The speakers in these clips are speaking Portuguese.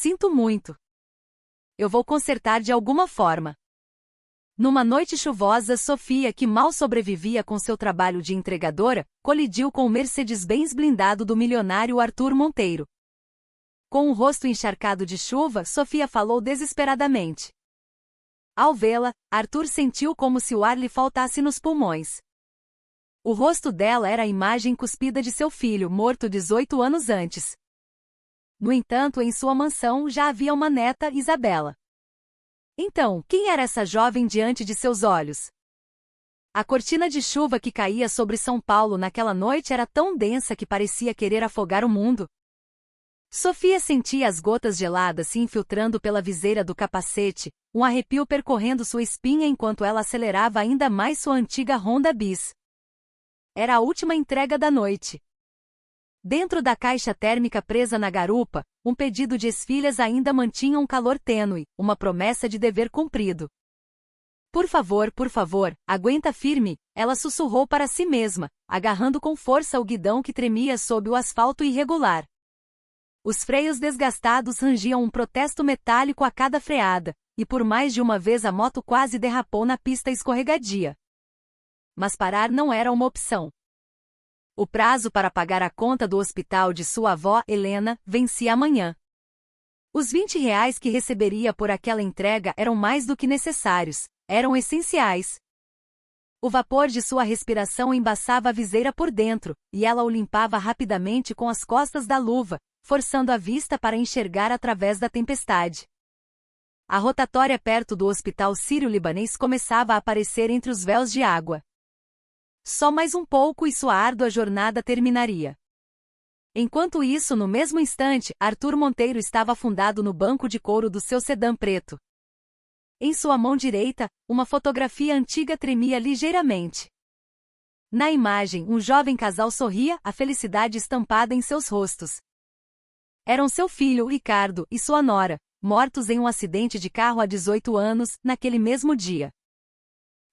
sinto muito. Eu vou consertar de alguma forma. Numa noite chuvosa, Sofia, que mal sobrevivia com seu trabalho de entregadora, colidiu com o Mercedes-Benz blindado do milionário Arthur Monteiro. Com o rosto encharcado de chuva, Sofia falou desesperadamente. Ao vê-la, Arthur sentiu como se o ar lhe faltasse nos pulmões. O rosto dela era a imagem cuspida de seu filho, morto 18 anos antes. No entanto, em sua mansão já havia uma neta, Isabela. Então, quem era essa jovem diante de seus olhos? A cortina de chuva que caía sobre São Paulo naquela noite era tão densa que parecia querer afogar o mundo. Sofia sentia as gotas geladas se infiltrando pela viseira do capacete, um arrepio percorrendo sua espinha enquanto ela acelerava ainda mais sua antiga Honda Bis. Era a última entrega da noite. Dentro da caixa térmica presa na garupa, um pedido de esfilhas ainda mantinha um calor tênue, uma promessa de dever cumprido. Por favor, aguenta firme, ela sussurrou para si mesma, agarrando com força o guidão que tremia sob o asfalto irregular. Os freios desgastados rangiam um protesto metálico a cada freada, e por mais de uma vez a moto quase derrapou na pista escorregadia. Mas parar não era uma opção. O prazo para pagar a conta do hospital de sua avó, Helena, vencia amanhã. Os R$ 20 que receberia por aquela entrega eram mais do que necessários, eram essenciais. O vapor de sua respiração embaçava a viseira por dentro, e ela o limpava rapidamente com as costas da luva, forçando a vista para enxergar através da tempestade. A rotatória perto do hospital sírio-libanês começava a aparecer entre os véus de água. Só mais um pouco e sua árdua jornada terminaria. Enquanto isso, no mesmo instante, Arthur Monteiro estava afundado no banco de couro do seu sedã preto. Em sua mão direita, uma fotografia antiga tremia ligeiramente. Na imagem, um jovem casal sorria, a felicidade estampada em seus rostos. Eram seu filho, Ricardo, e sua nora, mortos em um acidente de carro há 18 anos, naquele mesmo dia.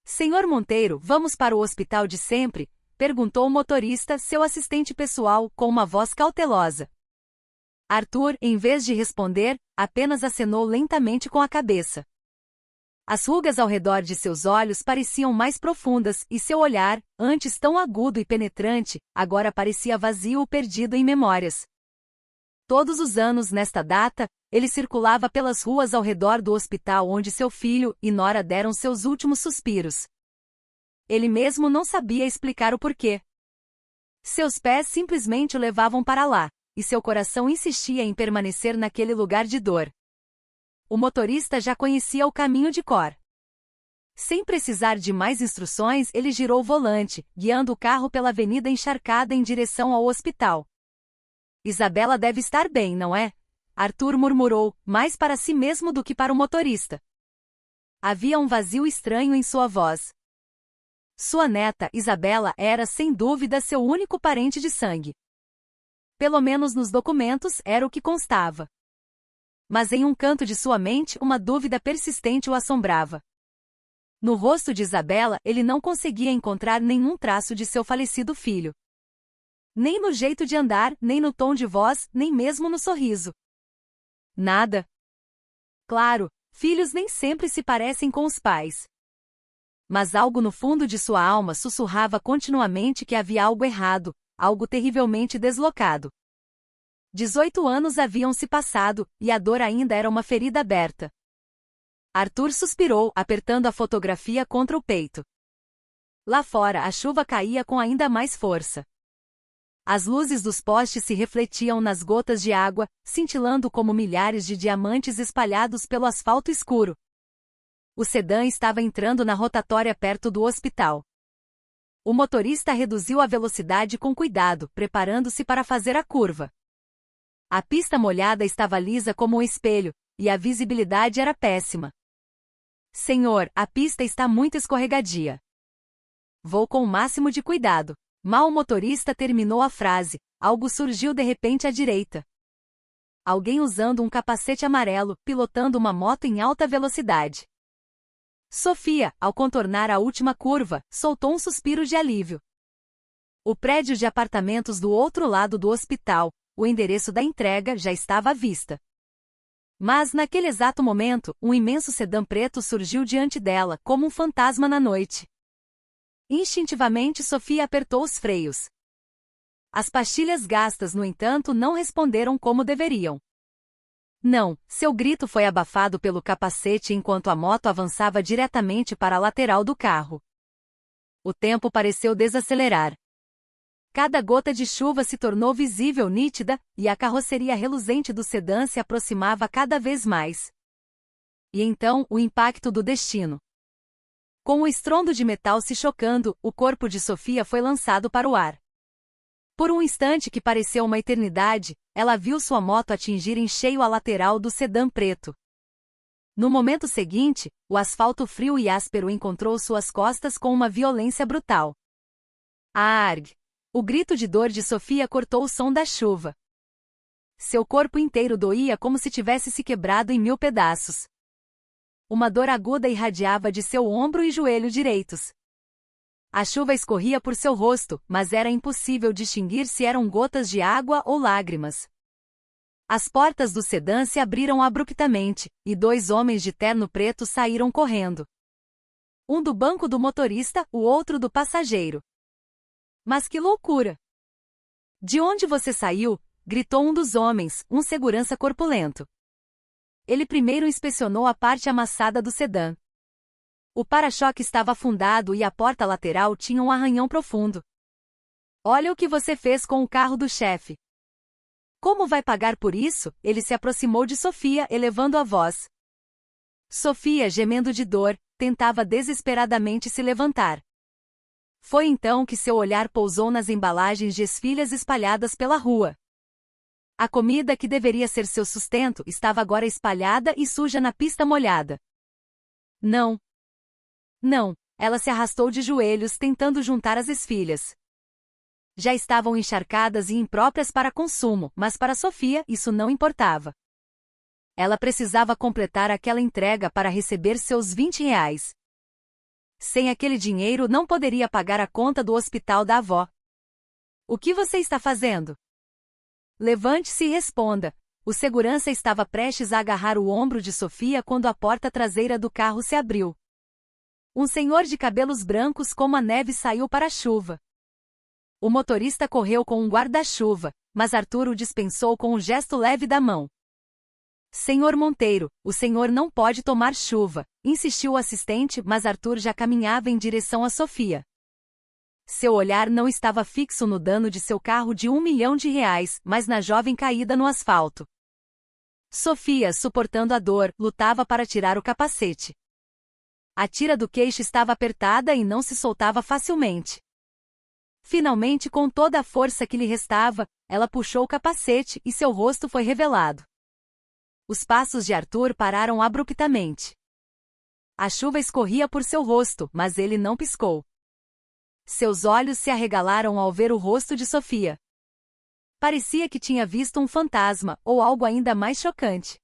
Senhor Monteiro, vamos para o hospital de sempre? Perguntou o motorista, seu assistente pessoal, com uma voz cautelosa. Arthur, em vez de responder, apenas acenou lentamente com a cabeça. As rugas ao redor de seus olhos pareciam mais profundas, e seu olhar, antes tão agudo e penetrante, agora parecia vazio ou perdido em memórias. Todos os anos nesta data, ele circulava pelas ruas ao redor do hospital onde seu filho e nora deram seus últimos suspiros. Ele mesmo não sabia explicar o porquê. Seus pés simplesmente o levavam para lá, e seu coração insistia em permanecer naquele lugar de dor. O motorista já conhecia o caminho de cor. Sem precisar de mais instruções, ele girou o volante, guiando o carro pela avenida encharcada em direção ao hospital. Isabela deve estar bem, não é? Arthur murmurou, mais para si mesmo do que para o motorista. Havia um vazio estranho em sua voz. Sua neta, Isabela, era sem dúvida seu único parente de sangue. Pelo menos nos documentos era o que constava. Mas em um canto de sua mente uma dúvida persistente o assombrava. No rosto de Isabela ele não conseguia encontrar nenhum traço de seu falecido filho. Nem no jeito de andar, nem no tom de voz, nem mesmo no sorriso. Nada. Claro, filhos nem sempre se parecem com os pais. Mas algo no fundo de sua alma sussurrava continuamente que havia algo errado, algo terrivelmente deslocado. 18 anos haviam se passado, e a dor ainda era uma ferida aberta. Arthur suspirou, apertando a fotografia contra o peito. Lá fora a chuva caía com ainda mais força. As luzes dos postes se refletiam nas gotas de água, cintilando como milhares de diamantes espalhados pelo asfalto escuro. O sedã estava entrando na rotatória perto do hospital. O motorista reduziu a velocidade com cuidado, preparando-se para fazer a curva. A pista molhada estava lisa como um espelho, e a visibilidade era péssima. Senhor, a pista está muito escorregadia. Vou com o máximo de cuidado. Mal o motorista terminou a frase, algo surgiu de repente à direita. Alguém usando um capacete amarelo, pilotando uma moto em alta velocidade. Sofia, ao contornar a última curva, soltou um suspiro de alívio. O prédio de apartamentos do outro lado do hospital, o endereço da entrega já estava à vista. Mas, naquele exato momento, um imenso sedã preto surgiu diante dela, como um fantasma na noite. Instintivamente Sofia apertou os freios. As pastilhas gastas, no entanto, não responderam como deveriam. Não, seu grito foi abafado pelo capacete enquanto a moto avançava diretamente para a lateral do carro. O tempo pareceu desacelerar. Cada gota de chuva se tornou visível nítida, e a carroceria reluzente do sedã se aproximava cada vez mais. E então, o impacto do destino. Com o estrondo de metal se chocando, o corpo de Sofia foi lançado para o ar. Por um instante que pareceu uma eternidade, ela viu sua moto atingir em cheio a lateral do sedã preto. No momento seguinte, o asfalto frio e áspero encontrou suas costas com uma violência brutal. Arg! O grito de dor de Sofia cortou o som da chuva. Seu corpo inteiro doía como se tivesse se quebrado em 1000 pedaços. Uma dor aguda irradiava de seu ombro e joelho direitos. A chuva escorria por seu rosto, mas era impossível distinguir se eram gotas de água ou lágrimas. As portas do sedã se abriram abruptamente, e 2 homens de terno preto saíram correndo. Um do banco do motorista, o outro do passageiro. Mas que loucura! De onde você saiu? Gritou um dos homens, um segurança corpulento. Ele primeiro inspecionou a parte amassada do sedã. O para-choque estava afundado e a porta lateral tinha um arranhão profundo. Olha o que você fez com o carro do chefe. Como vai pagar por isso? Ele se aproximou de Sofia, elevando a voz. Sofia, gemendo de dor, tentava desesperadamente se levantar. Foi então que seu olhar pousou nas embalagens de esfilhas espalhadas pela rua. A comida que deveria ser seu sustento estava agora espalhada e suja na pista molhada. Não. Não, ela se arrastou de joelhos tentando juntar as esfilhas. Já estavam encharcadas e impróprias para consumo, mas para Sofia isso não importava. Ela precisava completar aquela entrega para receber seus 20 reais. Sem aquele dinheiro não poderia pagar a conta do hospital da avó. O que você está fazendo? Levante-se e responda. O segurança estava prestes a agarrar o ombro de Sofia quando a porta traseira do carro se abriu. Um senhor de cabelos brancos como a neve saiu para a chuva. O motorista correu com um guarda-chuva, mas Arthur o dispensou com um gesto leve da mão. Senhor Monteiro, o senhor não pode tomar chuva, insistiu o assistente, mas Arthur já caminhava em direção a Sofia. Seu olhar não estava fixo no dano de seu carro de 1 milhão de reais, mas na jovem caída no asfalto. Sofia, suportando a dor, lutava para tirar o capacete. A tira do queixo estava apertada e não se soltava facilmente. Finalmente, com toda a força que lhe restava, ela puxou o capacete e seu rosto foi revelado. Os passos de Arthur pararam abruptamente. A chuva escorria por seu rosto, mas ele não piscou. Seus olhos se arregalaram ao ver o rosto de Sofia. Parecia que tinha visto um fantasma, ou algo ainda mais chocante.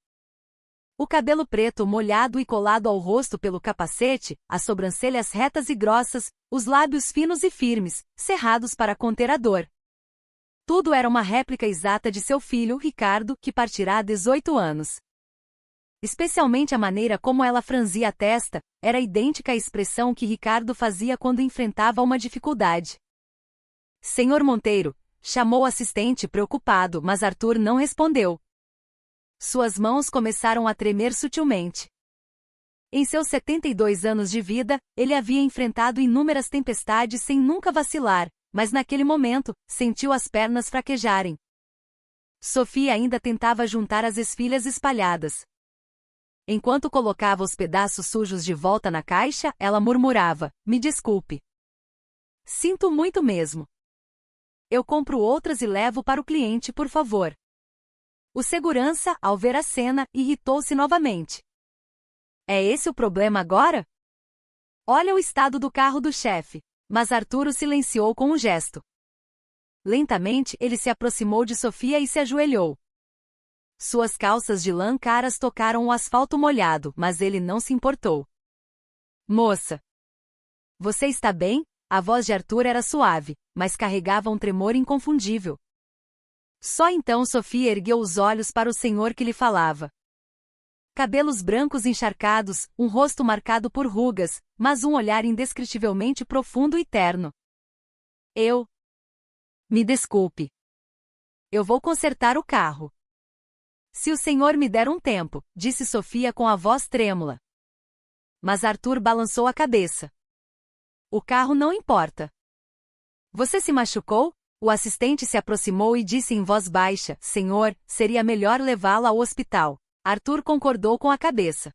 O cabelo preto molhado e colado ao rosto pelo capacete, as sobrancelhas retas e grossas, os lábios finos e firmes, cerrados para conter a dor. Tudo era uma réplica exata de seu filho, Ricardo, que partirá há 18 anos. Especialmente a maneira como ela franzia a testa, era idêntica à expressão que Ricardo fazia quando enfrentava uma dificuldade. Senhor Monteiro, chamou o assistente preocupado, mas Arthur não respondeu. Suas mãos começaram a tremer sutilmente. Em seus 72 anos de vida, ele havia enfrentado inúmeras tempestades sem nunca vacilar, mas naquele momento, sentiu as pernas fraquejarem. Sofia ainda tentava juntar as esfilhas espalhadas. Enquanto colocava os pedaços sujos de volta na caixa, ela murmurava, me desculpe. Sinto muito mesmo. Eu compro outras e levo para o cliente, por favor. O segurança, ao ver a cena, irritou-se novamente. É esse o problema agora? Olha o estado do carro do chefe. Mas Arthur o silenciou com um gesto. Lentamente ele se aproximou de Sofia e se ajoelhou. Suas calças de lã caras tocaram o asfalto molhado, mas ele não se importou. Moça! Você está bem? A voz de Arthur era suave, mas carregava um tremor inconfundível. Só então Sofia ergueu os olhos para o senhor que lhe falava. Cabelos brancos encharcados, um rosto marcado por rugas, mas um olhar indescritivelmente profundo e terno. Me desculpe. Eu vou consertar o carro. Se o senhor me der um tempo, disse Sofia com a voz trêmula. Mas Arthur balançou a cabeça. O carro não importa. Você se machucou? O assistente se aproximou e disse em voz baixa: Senhor, seria melhor levá-lo ao hospital. Arthur concordou com a cabeça.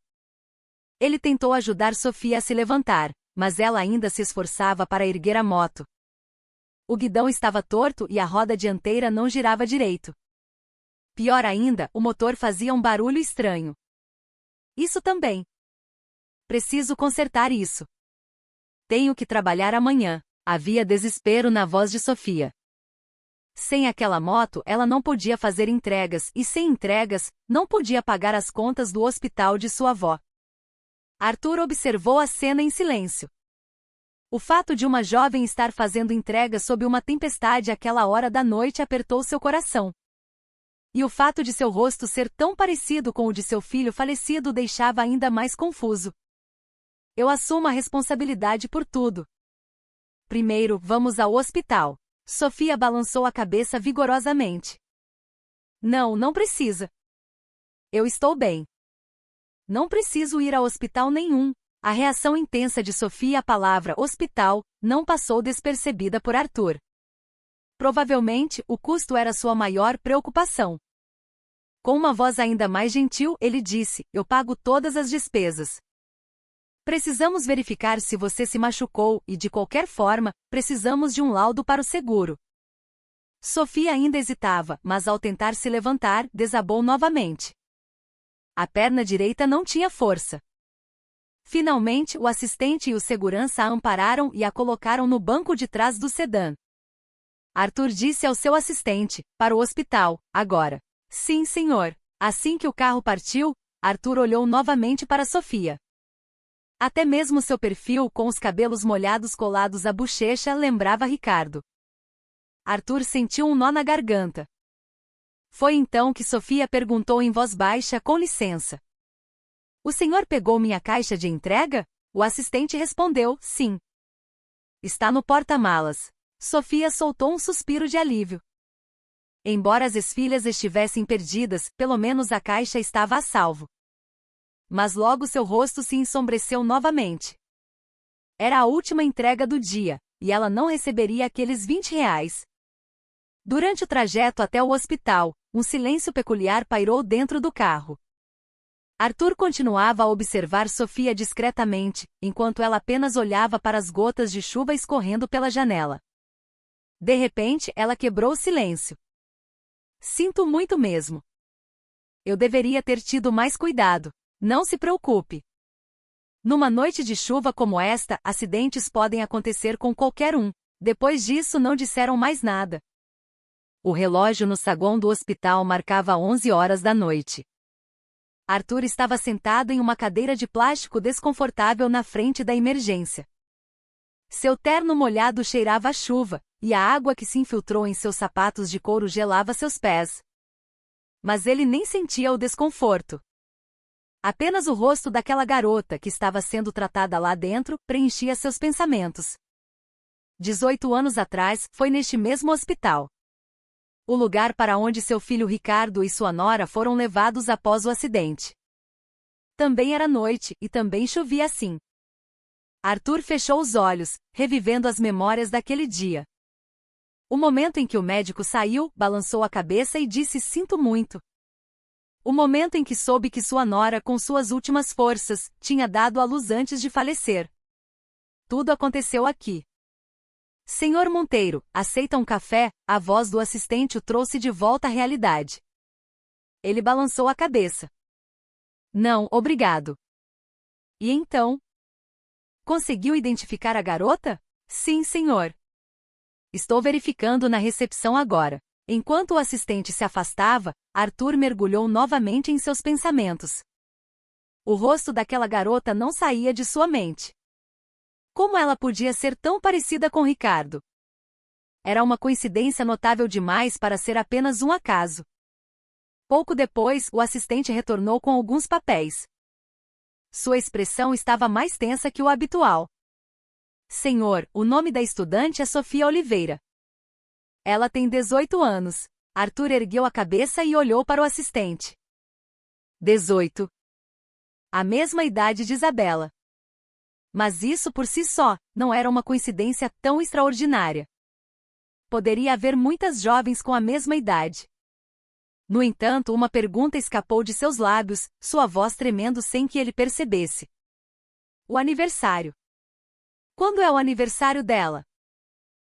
Ele tentou ajudar Sofia a se levantar, mas ela ainda se esforçava para erguer a moto. O guidão estava torto e a roda dianteira não girava direito. Pior ainda, o motor fazia um barulho estranho. Isso também. Preciso consertar isso. Tenho que trabalhar amanhã. Havia desespero na voz de Sofia. Sem aquela moto, ela não podia fazer entregas e, sem entregas, não podia pagar as contas do hospital de sua avó. Arthur observou a cena em silêncio. O fato de uma jovem estar fazendo entregas sob uma tempestade àquela hora da noite apertou seu coração. E o fato de seu rosto ser tão parecido com o de seu filho falecido o deixava ainda mais confuso. Eu assumo a responsabilidade por tudo. Primeiro, vamos ao hospital. Sofia balançou a cabeça vigorosamente. Não precisa. Eu estou bem. Não preciso ir ao hospital nenhum. A reação intensa de Sofia à palavra hospital não passou despercebida por Arthur. Provavelmente, o custo era sua maior preocupação. Com uma voz ainda mais gentil, ele disse: Eu pago todas as despesas. Precisamos verificar se você se machucou e, de qualquer forma, precisamos de um laudo para o seguro. Sofia ainda hesitava, mas ao tentar se levantar, desabou novamente. A perna direita não tinha força. Finalmente, o assistente e o segurança a ampararam e a colocaram no banco de trás do sedã. Arthur disse ao seu assistente: Para o hospital, agora. Sim, senhor. Assim que o carro partiu, Arthur olhou novamente para Sofia. Até mesmo seu perfil com os cabelos molhados colados à bochecha lembrava Ricardo. Arthur sentiu um nó na garganta. Foi então que Sofia perguntou em voz baixa: Com licença. O senhor pegou minha caixa de entrega? O assistente respondeu: Sim. Está no porta-malas. Sofia soltou um suspiro de alívio. Embora as esfilhas estivessem perdidas, pelo menos a caixa estava a salvo. Mas logo seu rosto se ensombreceu novamente. Era a última entrega do dia, e ela não receberia aqueles R$ 20. Durante o trajeto até o hospital, um silêncio peculiar pairou dentro do carro. Arthur continuava a observar Sofia discretamente, enquanto ela apenas olhava para as gotas de chuva escorrendo pela janela. De repente, ela quebrou o silêncio. Sinto muito mesmo. Eu deveria ter tido mais cuidado. Não se preocupe. Numa noite de chuva como esta, acidentes podem acontecer com qualquer um. Depois disso não disseram mais nada. O relógio no saguão do hospital marcava 11 horas da noite. Arthur estava sentado em uma cadeira de plástico desconfortável na frente da emergência. Seu terno molhado cheirava a chuva, e a água que se infiltrou em seus sapatos de couro gelava seus pés. Mas ele nem sentia o desconforto. Apenas o rosto daquela garota que estava sendo tratada lá dentro preenchia seus pensamentos. 18 anos atrás, foi neste mesmo hospital. O lugar para onde seu filho Ricardo e sua nora foram levados após o acidente. Também era noite e também chovia assim. Arthur fechou os olhos, revivendo as memórias daquele dia. O momento em que o médico saiu, balançou a cabeça e disse: Sinto muito. O momento em que soube que sua nora, com suas últimas forças, tinha dado à luz antes de falecer. Tudo aconteceu aqui. Senhor Monteiro, aceita um café? A voz do assistente o trouxe de volta à realidade. Ele balançou a cabeça. Não, obrigado. E então? Conseguiu identificar a garota? Sim, senhor. Estou verificando na recepção agora. Enquanto o assistente se afastava, Arthur mergulhou novamente em seus pensamentos. O rosto daquela garota não saía de sua mente. Como ela podia ser tão parecida com Ricardo? Era uma coincidência notável demais para ser apenas um acaso. Pouco depois, o assistente retornou com alguns papéis. Sua expressão estava mais tensa que o habitual. Senhor, o nome da estudante é Sofia Oliveira. Ela tem 18 anos. Arthur ergueu a cabeça e olhou para o assistente. 18. A mesma idade de Isabela. Mas isso por si só, não era uma coincidência tão extraordinária. Poderia haver muitas jovens com a mesma idade. No entanto, uma pergunta escapou de seus lábios, sua voz tremendo sem que ele percebesse. O aniversário. Quando é o aniversário dela?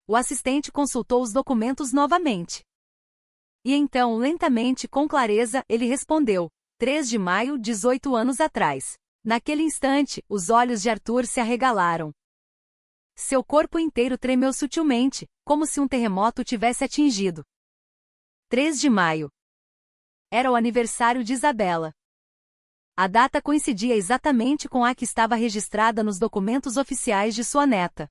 O assistente consultou os documentos novamente. E então, lentamente, com clareza, ele respondeu: 3 de maio, 18 anos atrás. Naquele instante, os olhos de Arthur se arregalaram. Seu corpo inteiro tremeu sutilmente, como se um terremoto o tivesse atingido. 3 de maio. Era o aniversário de Isabela. A data coincidia exatamente com a que estava registrada nos documentos oficiais de sua neta.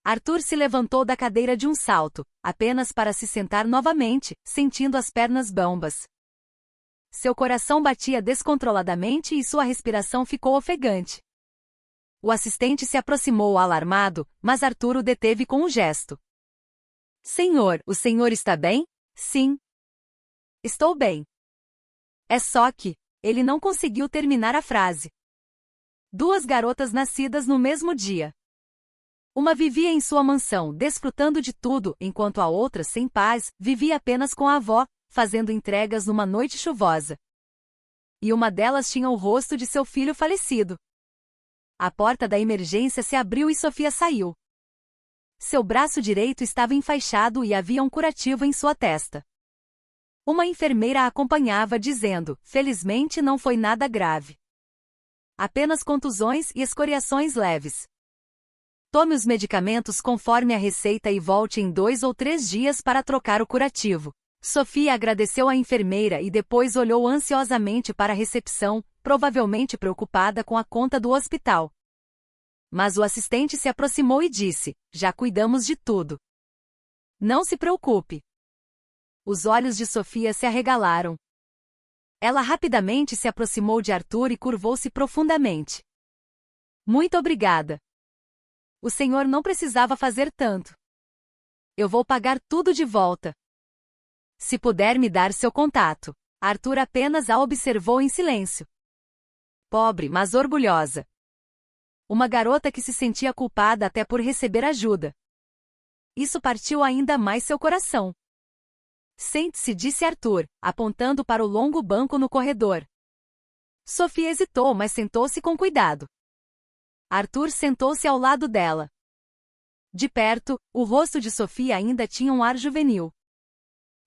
Arthur se levantou da cadeira de um salto, apenas para se sentar novamente, sentindo as pernas bambas. Seu coração batia descontroladamente e sua respiração ficou ofegante. O assistente se aproximou alarmado, mas Arthur o deteve com um gesto. Senhor, o senhor está bem? Sim. Estou bem. É só que ele não conseguiu terminar a frase. 2 garotas nascidas no mesmo dia. Uma vivia em sua mansão, desfrutando de tudo, enquanto a outra, sem paz, vivia apenas com a avó, fazendo entregas numa noite chuvosa. E uma delas tinha o rosto de seu filho falecido. A porta da emergência se abriu e Sofia saiu. Seu braço direito estava enfaixado e havia um curativo em sua testa. Uma enfermeira a acompanhava dizendo: felizmente não foi nada grave. Apenas contusões e escoriações leves. Tome os medicamentos conforme a receita e volte em 2 ou 3 dias para trocar o curativo. Sofia agradeceu à enfermeira e depois olhou ansiosamente para a recepção, provavelmente preocupada com a conta do hospital. Mas o assistente se aproximou e disse: já cuidamos de tudo. Não se preocupe. Os olhos de Sofia se arregalaram. Ela rapidamente se aproximou de Arthur e curvou-se profundamente. Muito obrigada. O senhor não precisava fazer tanto. Eu vou pagar tudo de volta. Se puder me dar seu contato. Arthur apenas a observou em silêncio. Pobre, mas orgulhosa. Uma garota que se sentia culpada até por receber ajuda. Isso partiu ainda mais seu coração. Sente-se, disse Arthur, apontando para o longo banco no corredor. Sofia hesitou, mas sentou-se com cuidado. Arthur sentou-se ao lado dela. De perto, o rosto de Sofia ainda tinha um ar juvenil.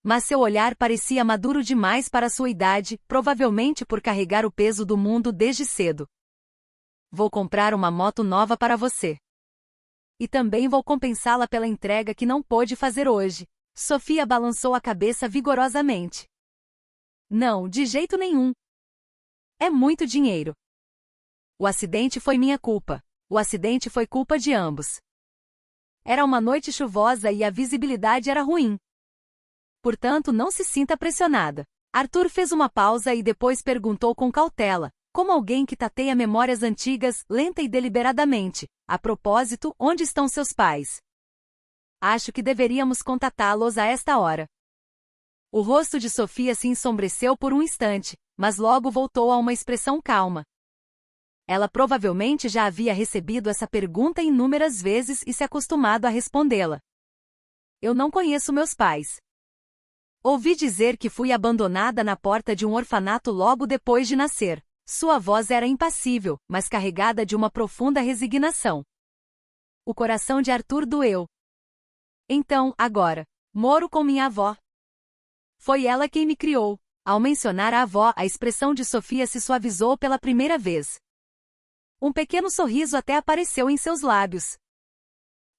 Mas seu olhar parecia maduro demais para sua idade, provavelmente por carregar o peso do mundo desde cedo. Vou comprar uma moto nova para você. E também vou compensá-la pela entrega que não pôde fazer hoje. Sofia balançou a cabeça vigorosamente. Não, de jeito nenhum. É muito dinheiro. O acidente foi minha culpa. O acidente foi culpa de ambos. Era uma noite chuvosa e a visibilidade era ruim. Portanto, não se sinta pressionada. Arthur fez uma pausa e depois perguntou com cautela, como alguém que tateia memórias antigas, lenta e deliberadamente. A propósito, onde estão seus pais? Acho que deveríamos contatá-los a esta hora. O rosto de Sofia se ensombreceu por um instante, mas logo voltou a uma expressão calma. Ela provavelmente já havia recebido essa pergunta inúmeras vezes e se acostumado a respondê-la. Eu não conheço meus pais. Ouvi dizer que fui abandonada na porta de um orfanato logo depois de nascer. Sua voz era impassível, mas carregada de uma profunda resignação. O coração de Arthur doeu. Então, agora, moro com minha avó. Foi ela quem me criou. Ao mencionar a avó, a expressão de Sofia se suavizou pela primeira vez. Um pequeno sorriso até apareceu em seus lábios.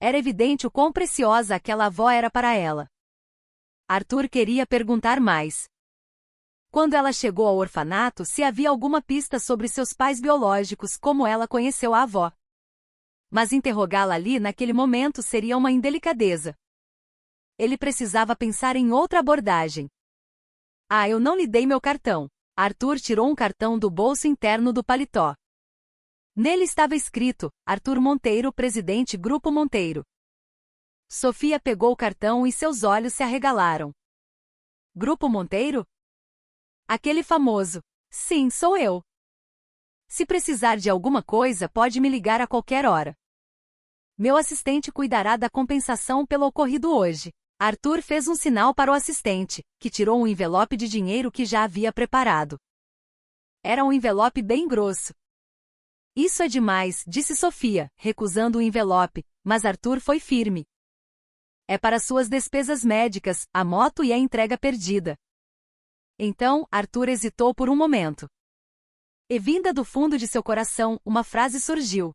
Era evidente o quão preciosa aquela avó era para ela. Arthur queria perguntar mais. Quando ela chegou ao orfanato, se havia alguma pista sobre seus pais biológicos, como ela conheceu a avó. Mas interrogá-la ali naquele momento seria uma indelicadeza. Ele precisava pensar em outra abordagem. Ah, eu não lhe dei meu cartão. Arthur tirou um cartão do bolso interno do paletó. Nele estava escrito: Arthur Monteiro, presidente Grupo Monteiro. Sofia pegou o cartão e seus olhos se arregalaram. Grupo Monteiro? Aquele famoso. Sim, sou eu. Se precisar de alguma coisa, pode me ligar a qualquer hora. Meu assistente cuidará da compensação pelo ocorrido hoje. Arthur fez um sinal para o assistente, que tirou um envelope de dinheiro que já havia preparado. Era um envelope bem grosso. Isso é demais, disse Sofia, recusando o envelope, mas Arthur foi firme. É para suas despesas médicas, a moto e a entrega perdida. Então, Arthur hesitou por um momento. E vinda do fundo de seu coração, uma frase surgiu.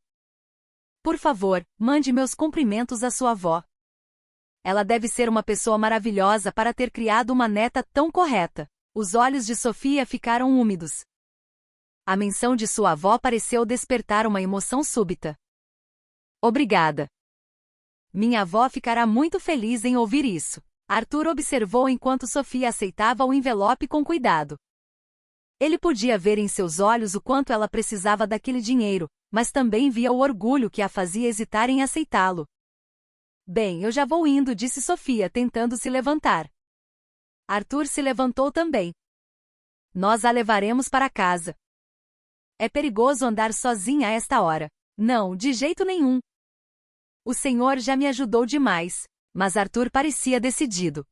Por favor, mande meus cumprimentos à sua avó. Ela deve ser uma pessoa maravilhosa para ter criado uma neta tão correta. Os olhos de Sofia ficaram úmidos. A menção de sua avó pareceu despertar uma emoção súbita. Obrigada. Minha avó ficará muito feliz em ouvir isso. Arthur observou enquanto Sofia aceitava o envelope com cuidado. Ele podia ver em seus olhos o quanto ela precisava daquele dinheiro, mas também via o orgulho que a fazia hesitar em aceitá-lo. Bem, eu já vou indo, disse Sofia, tentando se levantar. Arthur se levantou também. Nós a levaremos para casa. É perigoso andar sozinha a esta hora. Não, de jeito nenhum. O senhor já me ajudou demais, mas Arthur parecia decidido.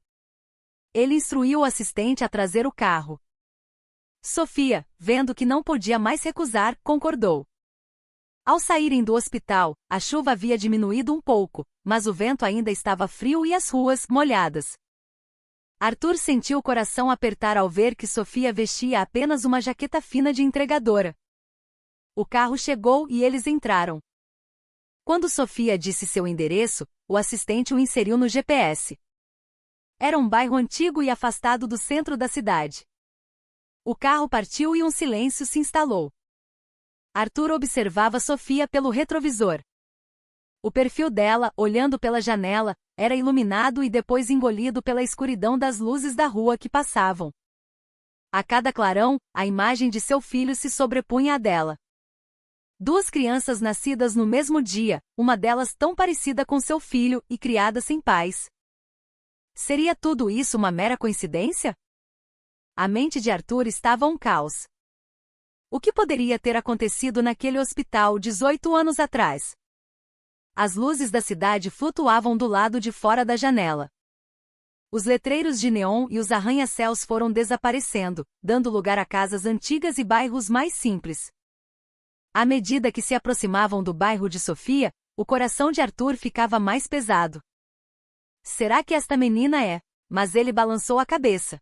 Ele instruiu o assistente a trazer o carro. Sofia, vendo que não podia mais recusar, concordou. Ao saírem do hospital, a chuva havia diminuído um pouco, mas o vento ainda estava frio e as ruas molhadas. Arthur sentiu o coração apertar ao ver que Sofia vestia apenas uma jaqueta fina de entregadora. O carro chegou e eles entraram. Quando Sofia disse seu endereço, o assistente o inseriu no GPS. Era um bairro antigo e afastado do centro da cidade. O carro partiu e um silêncio se instalou. Arthur observava Sofia pelo retrovisor. O perfil dela, olhando pela janela, era iluminado e depois engolido pela escuridão das luzes da rua que passavam. A cada clarão, a imagem de seu filho se sobrepunha à dela. Duas crianças nascidas no mesmo dia, uma delas tão parecida com seu filho e criada sem pais. Seria tudo isso uma mera coincidência? A mente de Arthur estava um caos. O que poderia ter acontecido naquele hospital 18 anos atrás? As luzes da cidade flutuavam do lado de fora da janela. Os letreiros de neon e os arranha-céus foram desaparecendo, dando lugar a casas antigas e bairros mais simples. À medida que se aproximavam do bairro de Sofia, o coração de Arthur ficava mais pesado. Será que esta menina é? Mas ele balançou a cabeça.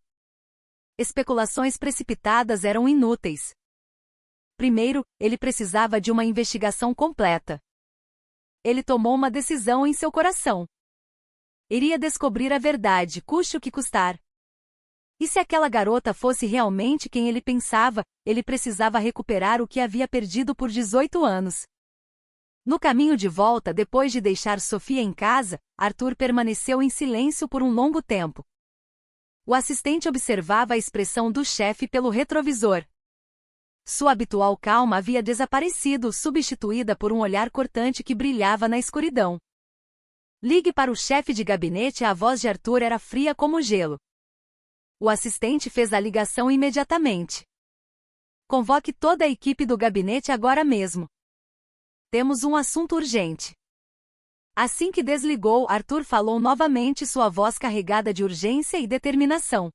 Especulações precipitadas eram inúteis. Primeiro, ele precisava de uma investigação completa. Ele tomou uma decisão em seu coração. Iria descobrir a verdade, custe o que custar. E se aquela garota fosse realmente quem ele pensava, ele precisava recuperar o que havia perdido por 18 anos. No caminho de volta, depois de deixar Sofia em casa, Arthur permaneceu em silêncio por um longo tempo. O assistente observava a expressão do chefe pelo retrovisor. Sua habitual calma havia desaparecido, substituída por um olhar cortante que brilhava na escuridão. Ligue para o chefe de gabinete. A voz de Arthur era fria como gelo. O assistente fez a ligação imediatamente. Convoque toda a equipe do gabinete agora mesmo. Temos um assunto urgente. Assim que desligou, Arthur falou novamente, sua voz carregada de urgência e determinação.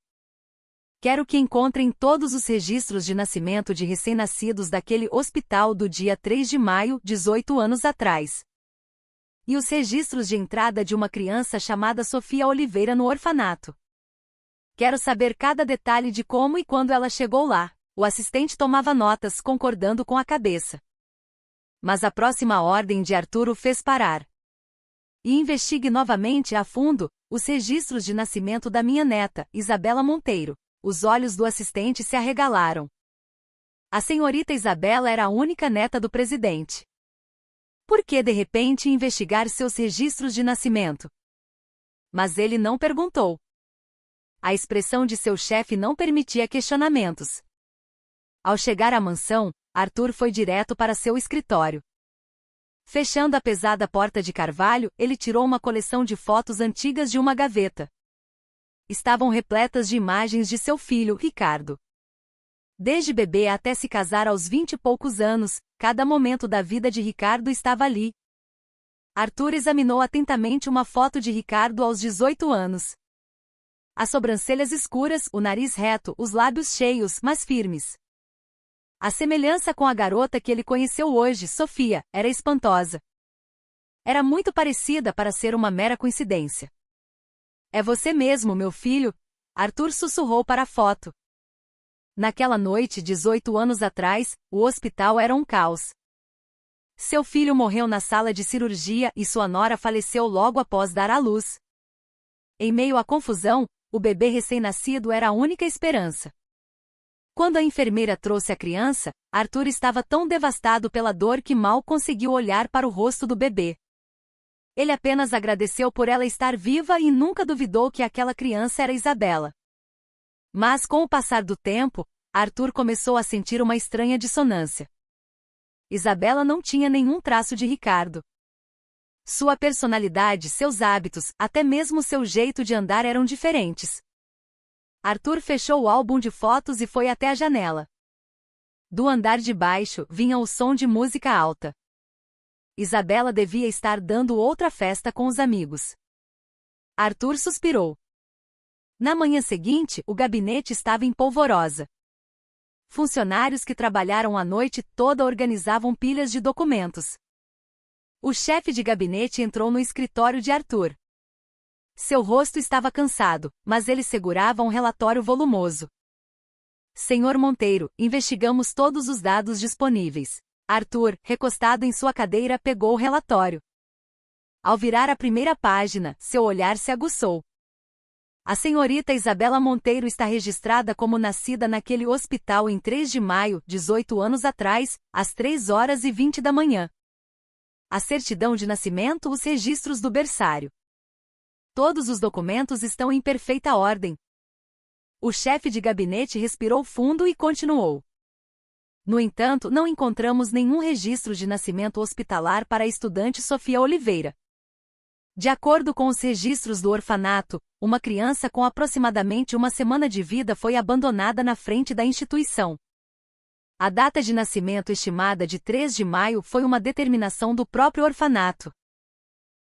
Quero que encontrem todos os registros de nascimento de recém-nascidos daquele hospital do dia 3 de maio, 18 anos atrás. E os registros de entrada de uma criança chamada Sofia Oliveira no orfanato. Quero saber cada detalhe de como e quando ela chegou lá. O assistente tomava notas, concordando com a cabeça. Mas a próxima ordem de Arthur o fez parar. E investigue novamente a fundo os registros de nascimento da minha neta, Isabela Monteiro. Os olhos do assistente se arregalaram. A senhorita Isabela era a única neta do presidente. Por que de repente investigar seus registros de nascimento? Mas ele não perguntou. A expressão de seu chefe não permitia questionamentos. Ao chegar à mansão, Arthur foi direto para seu escritório. Fechando a pesada porta de carvalho, ele tirou uma coleção de fotos antigas de uma gaveta. Estavam repletas de imagens de seu filho, Ricardo. Desde bebê até se casar aos 20 e poucos anos, cada momento da vida de Ricardo estava ali. Arthur examinou atentamente uma foto de Ricardo aos 18 anos. As sobrancelhas escuras, o nariz reto, os lábios cheios, mas firmes. A semelhança com a garota que ele conheceu hoje, Sofia, era espantosa. Era muito parecida para ser uma mera coincidência. É você mesmo, meu filho, Arthur sussurrou para a foto. Naquela noite, 18 anos atrás, o hospital era um caos. Seu filho morreu na sala de cirurgia e sua nora faleceu logo após dar à luz. Em meio à confusão, o bebê recém-nascido era a única esperança. Quando a enfermeira trouxe a criança, Arthur estava tão devastado pela dor que mal conseguiu olhar para o rosto do bebê. Ele apenas agradeceu por ela estar viva e nunca duvidou que aquela criança era Isabela. Mas com o passar do tempo, Arthur começou a sentir uma estranha dissonância. Isabela não tinha nenhum traço de Ricardo. Sua personalidade, seus hábitos, até mesmo seu jeito de andar eram diferentes. Arthur fechou o álbum de fotos e foi até a janela. Do andar de baixo, vinha o som de música alta. Isabela devia estar dando outra festa com os amigos. Arthur suspirou. Na manhã seguinte, o gabinete estava em polvorosa. Funcionários que trabalharam a noite toda organizavam pilhas de documentos. O chefe de gabinete entrou no escritório de Arthur. Seu rosto estava cansado, mas ele segurava um relatório volumoso. Senhor Monteiro, investigamos todos os dados disponíveis. Arthur, recostado em sua cadeira, pegou o relatório. Ao virar a primeira página, seu olhar se aguçou. A senhorita Isabela Monteiro está registrada como nascida naquele hospital em 3 de maio, 18 anos atrás, às 3h20 da manhã. A certidão de nascimento, os registros do berçário. Todos os documentos estão em perfeita ordem. O chefe de gabinete respirou fundo e continuou. No entanto, não encontramos nenhum registro de nascimento hospitalar para a estudante Sofia Oliveira. De acordo com os registros do orfanato, uma criança com aproximadamente uma semana de vida foi abandonada na frente da instituição. A data de nascimento estimada de 3 de maio foi uma determinação do próprio orfanato.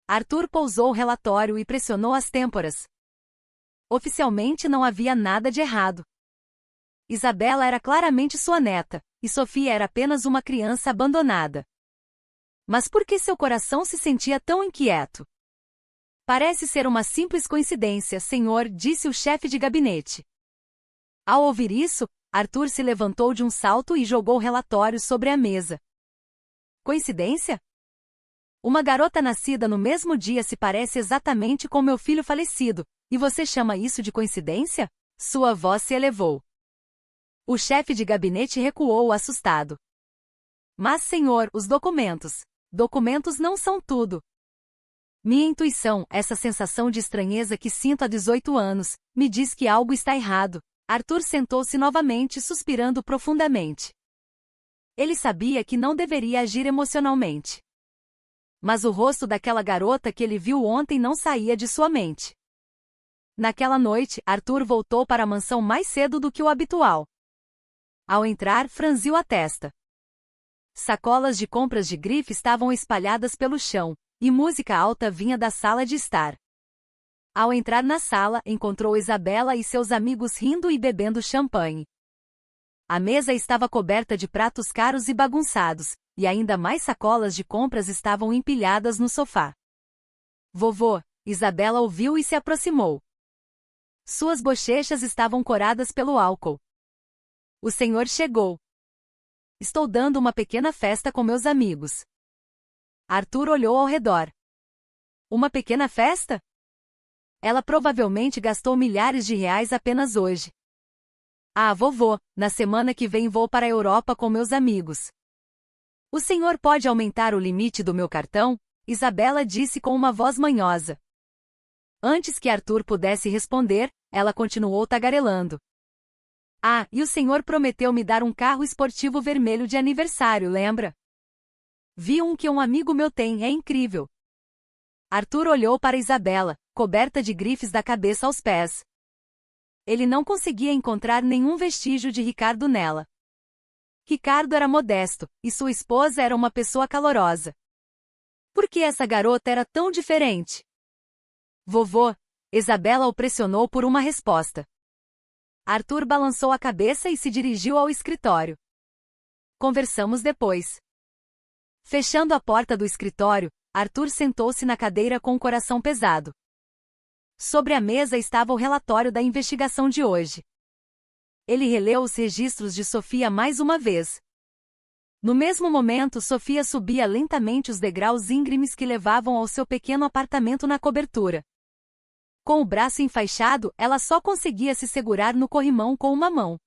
Arthur pousou o relatório e pressionou as têmporas. Oficialmente não havia nada de errado. Isabela era claramente sua neta, e Sofia era apenas uma criança abandonada. Mas por que seu coração se sentia tão inquieto? Parece ser uma simples coincidência, senhor, disse o chefe de gabinete. Ao ouvir isso, Arthur se levantou de um salto e jogou o relatório sobre a mesa. Coincidência? Uma garota nascida no mesmo dia se parece exatamente com meu filho falecido, e você chama isso de coincidência? Sua voz se elevou. O chefe de gabinete recuou assustado. Mas, senhor, os documentos. Documentos não são tudo. Minha intuição, essa sensação de estranheza que sinto há 18 anos, me diz que algo está errado. Arthur sentou-se novamente, suspirando profundamente. Ele sabia que não deveria agir emocionalmente. Mas o rosto daquela garota que ele viu ontem não saía de sua mente. Naquela noite, Arthur voltou para a mansão mais cedo do que o habitual. Ao entrar, franziu a testa. Sacolas de compras de grife estavam espalhadas pelo chão, e música alta vinha da sala de estar. Ao entrar na sala, encontrou Isabela e seus amigos rindo e bebendo champanhe. A mesa estava coberta de pratos caros e bagunçados, e ainda mais sacolas de compras estavam empilhadas no sofá. Vovô, Isabela ouviu e se aproximou. Suas bochechas estavam coradas pelo álcool. O senhor chegou. Estou dando uma pequena festa com meus amigos. Arthur olhou ao redor. Uma pequena festa? Ela provavelmente gastou milhares de reais apenas hoje. Ah, vovô, na semana que vem vou para a Europa com meus amigos. O senhor pode aumentar o limite do meu cartão? Isabela disse com uma voz manhosa. Antes que Arthur pudesse responder, ela continuou tagarelando. Ah, e o senhor prometeu me dar um carro esportivo vermelho de aniversário, lembra? Vi um que um amigo meu tem, é incrível. Arthur olhou para Isabela, coberta de grifes da cabeça aos pés. Ele não conseguia encontrar nenhum vestígio de Ricardo nela. Ricardo era modesto, e sua esposa era uma pessoa calorosa. Por que essa garota era tão diferente? Vovô, Isabela o pressionou por uma resposta. Arthur balançou a cabeça e se dirigiu ao escritório. Conversamos depois. Fechando a porta do escritório, Arthur sentou-se na cadeira com o coração pesado. Sobre a mesa estava o relatório da investigação de hoje. Ele releu os registros de Sofia mais uma vez. No mesmo momento, Sofia subia lentamente os degraus íngremes que levavam ao seu pequeno apartamento na cobertura. Com o braço enfaixado, ela só conseguia se segurar no corrimão com uma mão.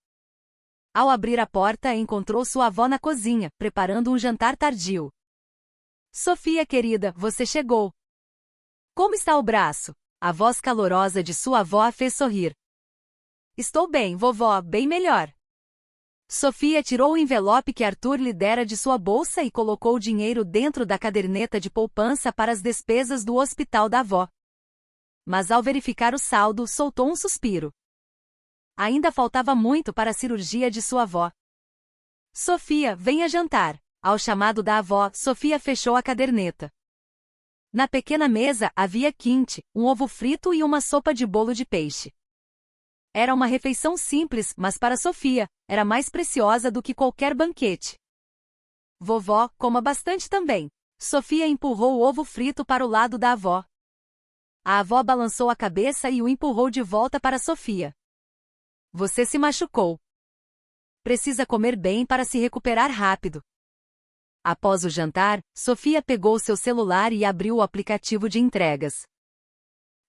Ao abrir a porta, encontrou sua avó na cozinha, preparando um jantar tardio. Sofia querida, você chegou. Como está o braço? A voz calorosa de sua avó a fez sorrir. Estou bem, vovó, bem melhor. Sofia tirou o envelope que Arthur lhe dera de sua bolsa e colocou o dinheiro dentro da caderneta de poupança para as despesas do hospital da avó. Mas ao verificar o saldo, soltou um suspiro. Ainda faltava muito para a cirurgia de sua avó. Sofia, venha jantar. Ao chamado da avó, Sofia fechou a caderneta. Na pequena mesa havia quinte, um ovo frito e uma sopa de bolo de peixe. Era uma refeição simples, mas para Sofia, era mais preciosa do que qualquer banquete. Vovó, coma bastante também. Sofia empurrou o ovo frito para o lado da avó. A avó balançou a cabeça e o empurrou de volta para Sofia. Você se machucou. Precisa comer bem para se recuperar rápido. Após o jantar, Sofia pegou seu celular e abriu o aplicativo de entregas.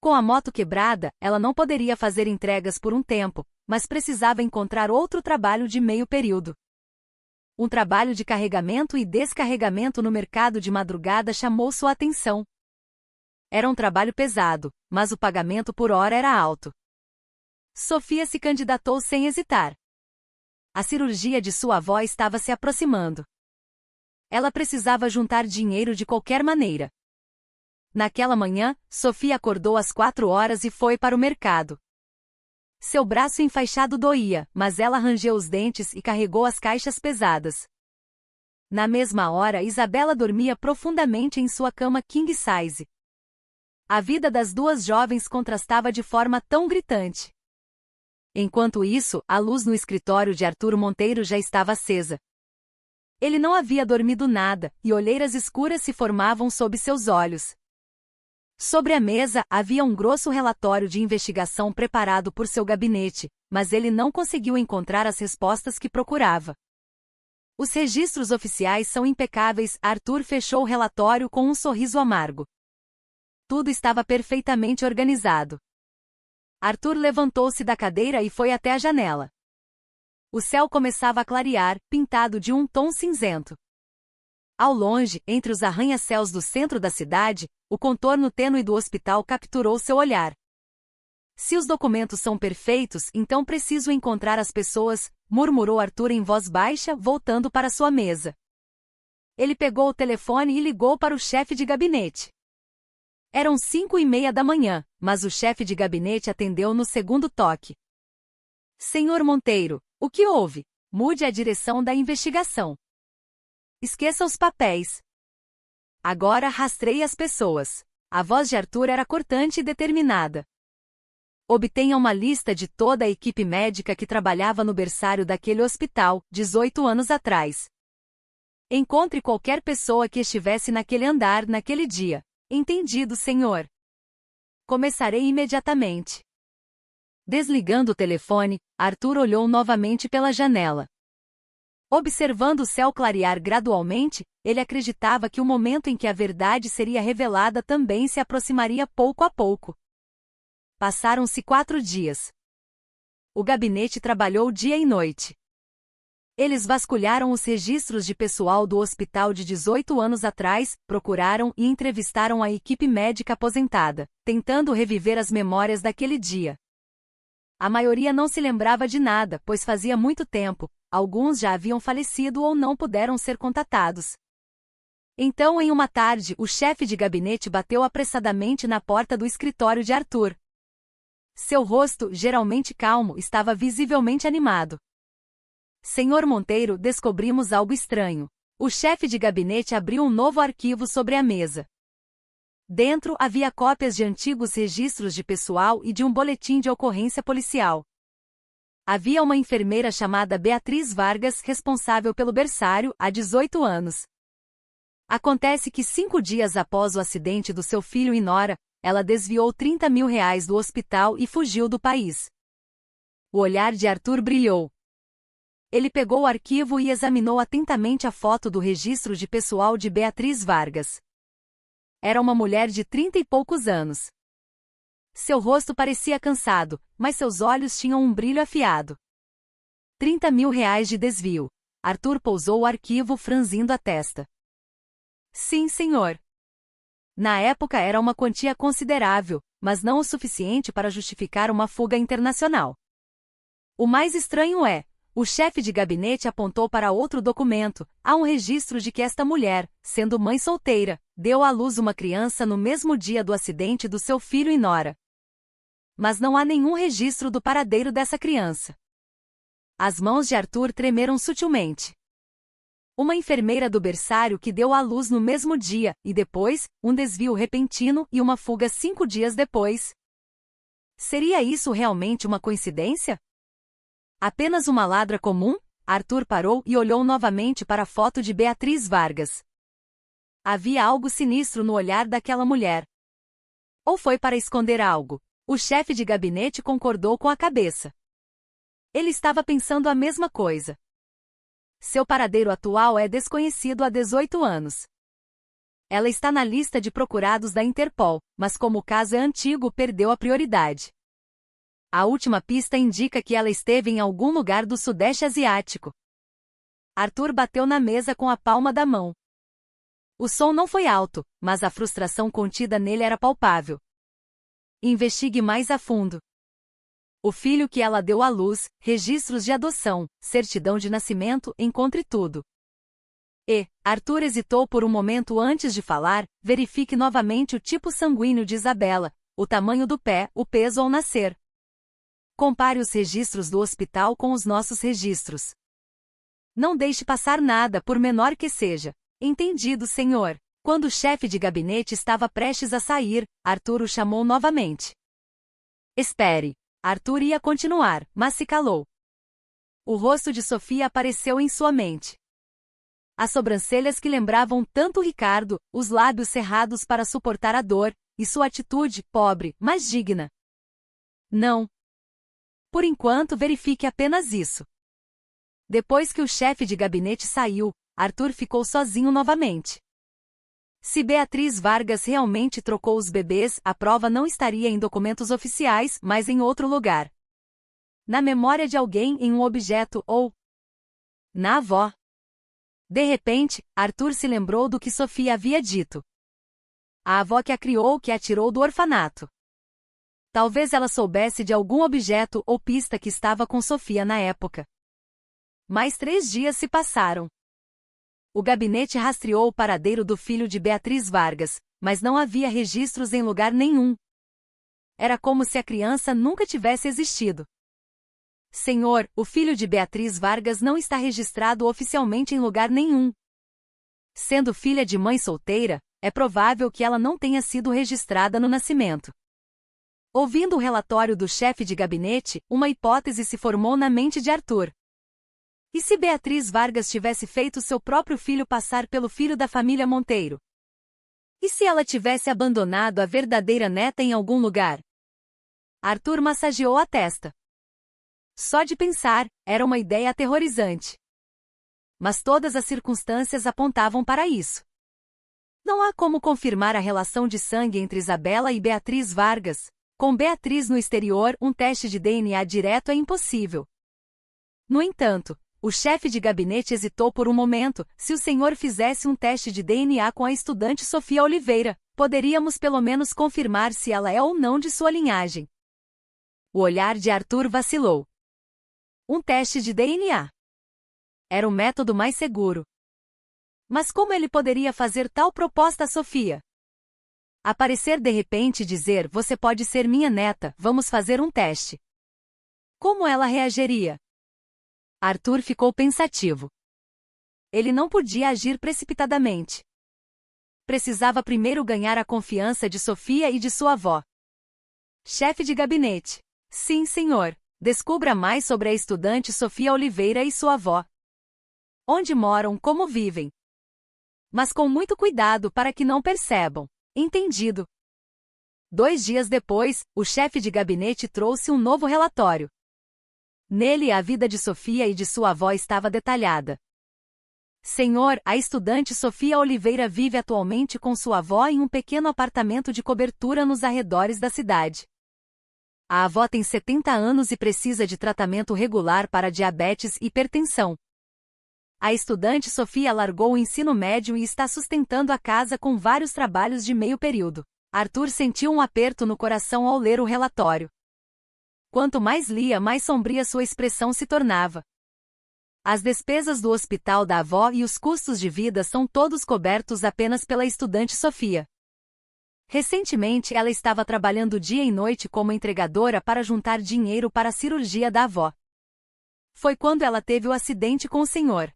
Com a moto quebrada, ela não poderia fazer entregas por um tempo, mas precisava encontrar outro trabalho de meio período. Um trabalho de carregamento e descarregamento no mercado de madrugada chamou sua atenção. Era um trabalho pesado, mas o pagamento por hora era alto. Sofia se candidatou sem hesitar. A cirurgia de sua avó estava se aproximando. Ela precisava juntar dinheiro de qualquer maneira. Naquela manhã, Sofia acordou às 4 horas e foi para o mercado. Seu braço enfaixado doía, mas ela rangeu os dentes e carregou as caixas pesadas. Na mesma hora, Isabela dormia profundamente em sua cama king size. A vida das duas jovens contrastava de forma tão gritante. Enquanto isso, a luz no escritório de Arthur Monteiro já estava acesa. Ele não havia dormido nada, e olheiras escuras se formavam sob seus olhos. Sobre a mesa havia um grosso relatório de investigação preparado por seu gabinete, mas ele não conseguiu encontrar as respostas que procurava. Os registros oficiais são impecáveis. Arthur fechou o relatório com um sorriso amargo. Tudo estava perfeitamente organizado. Arthur levantou-se da cadeira e foi até a janela. O céu começava a clarear, pintado de um tom cinzento. Ao longe, entre os arranha-céus do centro da cidade, o contorno tênue do hospital capturou seu olhar. Se os documentos são perfeitos, então preciso encontrar as pessoas, murmurou Arthur em voz baixa, voltando para sua mesa. Ele pegou o telefone e ligou para o chefe de gabinete. Eram 5:30 da manhã, mas o chefe de gabinete atendeu no segundo toque. Senhor Monteiro, o que houve? Mude a direção da investigação. Esqueça os papéis. Agora rastreie as pessoas. A voz de Arthur era cortante e determinada. Obtenha uma lista de toda a equipe médica que trabalhava no berçário daquele hospital, 18 anos atrás. Encontre qualquer pessoa que estivesse naquele andar naquele dia. Entendido, senhor. Começarei imediatamente. Desligando o telefone, Arthur olhou novamente pela janela. Observando o céu clarear gradualmente, ele acreditava que o momento em que a verdade seria revelada também se aproximaria pouco a pouco. Passaram-se 4 dias. O gabinete trabalhou dia e noite. Eles vasculharam os registros de pessoal do hospital de 18 anos atrás, procuraram e entrevistaram a equipe médica aposentada, tentando reviver as memórias daquele dia. A maioria não se lembrava de nada, pois fazia muito tempo, alguns já haviam falecido ou não puderam ser contatados. Então, em uma tarde, o chefe de gabinete bateu apressadamente na porta do escritório de Arthur. Seu rosto, geralmente calmo, estava visivelmente animado. Senhor Monteiro, descobrimos algo estranho. O chefe de gabinete abriu um novo arquivo sobre a mesa. Dentro havia cópias de antigos registros de pessoal e de um boletim de ocorrência policial. Havia uma enfermeira chamada Beatriz Vargas responsável pelo berçário há 18 anos. Acontece que 5 dias após o acidente do seu filho e nora, ela desviou R$30 mil do hospital e fugiu do país. O olhar de Arthur brilhou. Ele pegou o arquivo e examinou atentamente a foto do registro de pessoal de Beatriz Vargas. Era uma mulher de 30 e poucos anos. Seu rosto parecia cansado, mas seus olhos tinham um brilho afiado. R$30 mil de desvio. Arthur pousou o arquivo franzindo a testa. Sim, senhor. Na época era uma quantia considerável, mas não o suficiente para justificar uma fuga internacional. O mais estranho é, o chefe de gabinete apontou para outro documento. Há um registro de que esta mulher, sendo mãe solteira, deu à luz uma criança no mesmo dia do acidente do seu filho e nora. Mas não há nenhum registro do paradeiro dessa criança. As mãos de Arthur tremeram sutilmente. Uma enfermeira do berçário que deu à luz no mesmo dia, e depois, um desvio repentino e uma fuga 5 dias depois. Seria isso realmente uma coincidência? Apenas uma ladra comum? Arthur parou e olhou novamente para a foto de Beatriz Vargas. Havia algo sinistro no olhar daquela mulher. Ou foi para esconder algo? O chefe de gabinete concordou com a cabeça. Ele estava pensando a mesma coisa. Seu paradeiro atual é desconhecido há 18 anos. Ela está na lista de procurados da Interpol, mas como o caso é antigo, perdeu a prioridade. A última pista indica que ela esteve em algum lugar do Sudeste Asiático. Arthur bateu na mesa com a palma da mão. O som não foi alto, mas a frustração contida nele era palpável. Investigue mais a fundo. O filho que ela deu à luz, registros de adoção, certidão de nascimento, encontre tudo. Arthur hesitou por um momento antes de falar, verifique novamente o tipo sanguíneo de Isabela, o tamanho do pé, o peso ao nascer. Compare os registros do hospital com os nossos registros. Não deixe passar nada, por menor que seja. Entendido, senhor. Quando o chefe de gabinete estava prestes a sair, Arthur o chamou novamente. Espere. Arthur ia continuar, mas se calou. O rosto de Sofia apareceu em sua mente. As sobrancelhas que lembravam tanto Ricardo, os lábios cerrados para suportar a dor, e sua atitude, pobre, mas digna. Não. Por enquanto, verifique apenas isso. Depois que o chefe de gabinete saiu, Arthur ficou sozinho novamente. Se Beatriz Vargas realmente trocou os bebês, a prova não estaria em documentos oficiais, mas em outro lugar. Na memória de alguém, em um objeto ou na avó. De repente, Arthur se lembrou do que Sofia havia dito. A avó que a criou, que a tirou do orfanato. Talvez ela soubesse de algum objeto ou pista que estava com Sofia na época. Mais 3 dias se passaram. O gabinete rastreou o paradeiro do filho de Beatriz Vargas, mas não havia registros em lugar nenhum. Era como se a criança nunca tivesse existido. Senhor, o filho de Beatriz Vargas não está registrado oficialmente em lugar nenhum. Sendo filha de mãe solteira, é provável que ela não tenha sido registrada no nascimento. Ouvindo o relatório do chefe de gabinete, uma hipótese se formou na mente de Arthur. E se Beatriz Vargas tivesse feito seu próprio filho passar pelo filho da família Monteiro? E se ela tivesse abandonado a verdadeira neta em algum lugar? Arthur massageou a testa. Só de pensar, era uma ideia aterrorizante. Mas todas as circunstâncias apontavam para isso. Não há como confirmar a relação de sangue entre Isabela e Beatriz Vargas. Com Beatriz no exterior, um teste de DNA direto é impossível. No entanto, O chefe de gabinete hesitou por um momento. Se o senhor fizesse um teste de DNA com a estudante Sofia Oliveira, poderíamos pelo menos confirmar se ela é ou não de sua linhagem. O olhar de Arthur vacilou. Um teste de DNA. Era o método mais seguro. Mas como ele poderia fazer tal proposta a Sofia? Aparecer de repente e dizer: você pode ser minha neta, vamos fazer um teste. Como ela reagiria? Arthur ficou pensativo. Ele não podia agir precipitadamente. Precisava primeiro ganhar a confiança de Sofia e de sua avó. Chefe de gabinete. Sim, senhor. Descubra mais sobre a estudante Sofia Oliveira e sua avó. Onde moram, como vivem. Mas com muito cuidado para que não percebam. Entendido. 2 dias depois, o chefe de gabinete trouxe um novo relatório. Nele, a vida de Sofia e de sua avó estava detalhada. Senhor, a estudante Sofia Oliveira vive atualmente com sua avó em um pequeno apartamento de cobertura nos arredores da cidade. A avó tem 70 anos e precisa de tratamento regular para diabetes e hipertensão. A estudante Sofia largou o ensino médio e está sustentando a casa com vários trabalhos de meio período. Arthur sentiu um aperto no coração ao ler o relatório. Quanto mais lia, mais sombria sua expressão se tornava. As despesas do hospital da avó e os custos de vida são todos cobertos apenas pela estudante Sofia. Recentemente ela estava trabalhando dia e noite como entregadora para juntar dinheiro para a cirurgia da avó. Foi quando ela teve o acidente com o senhor.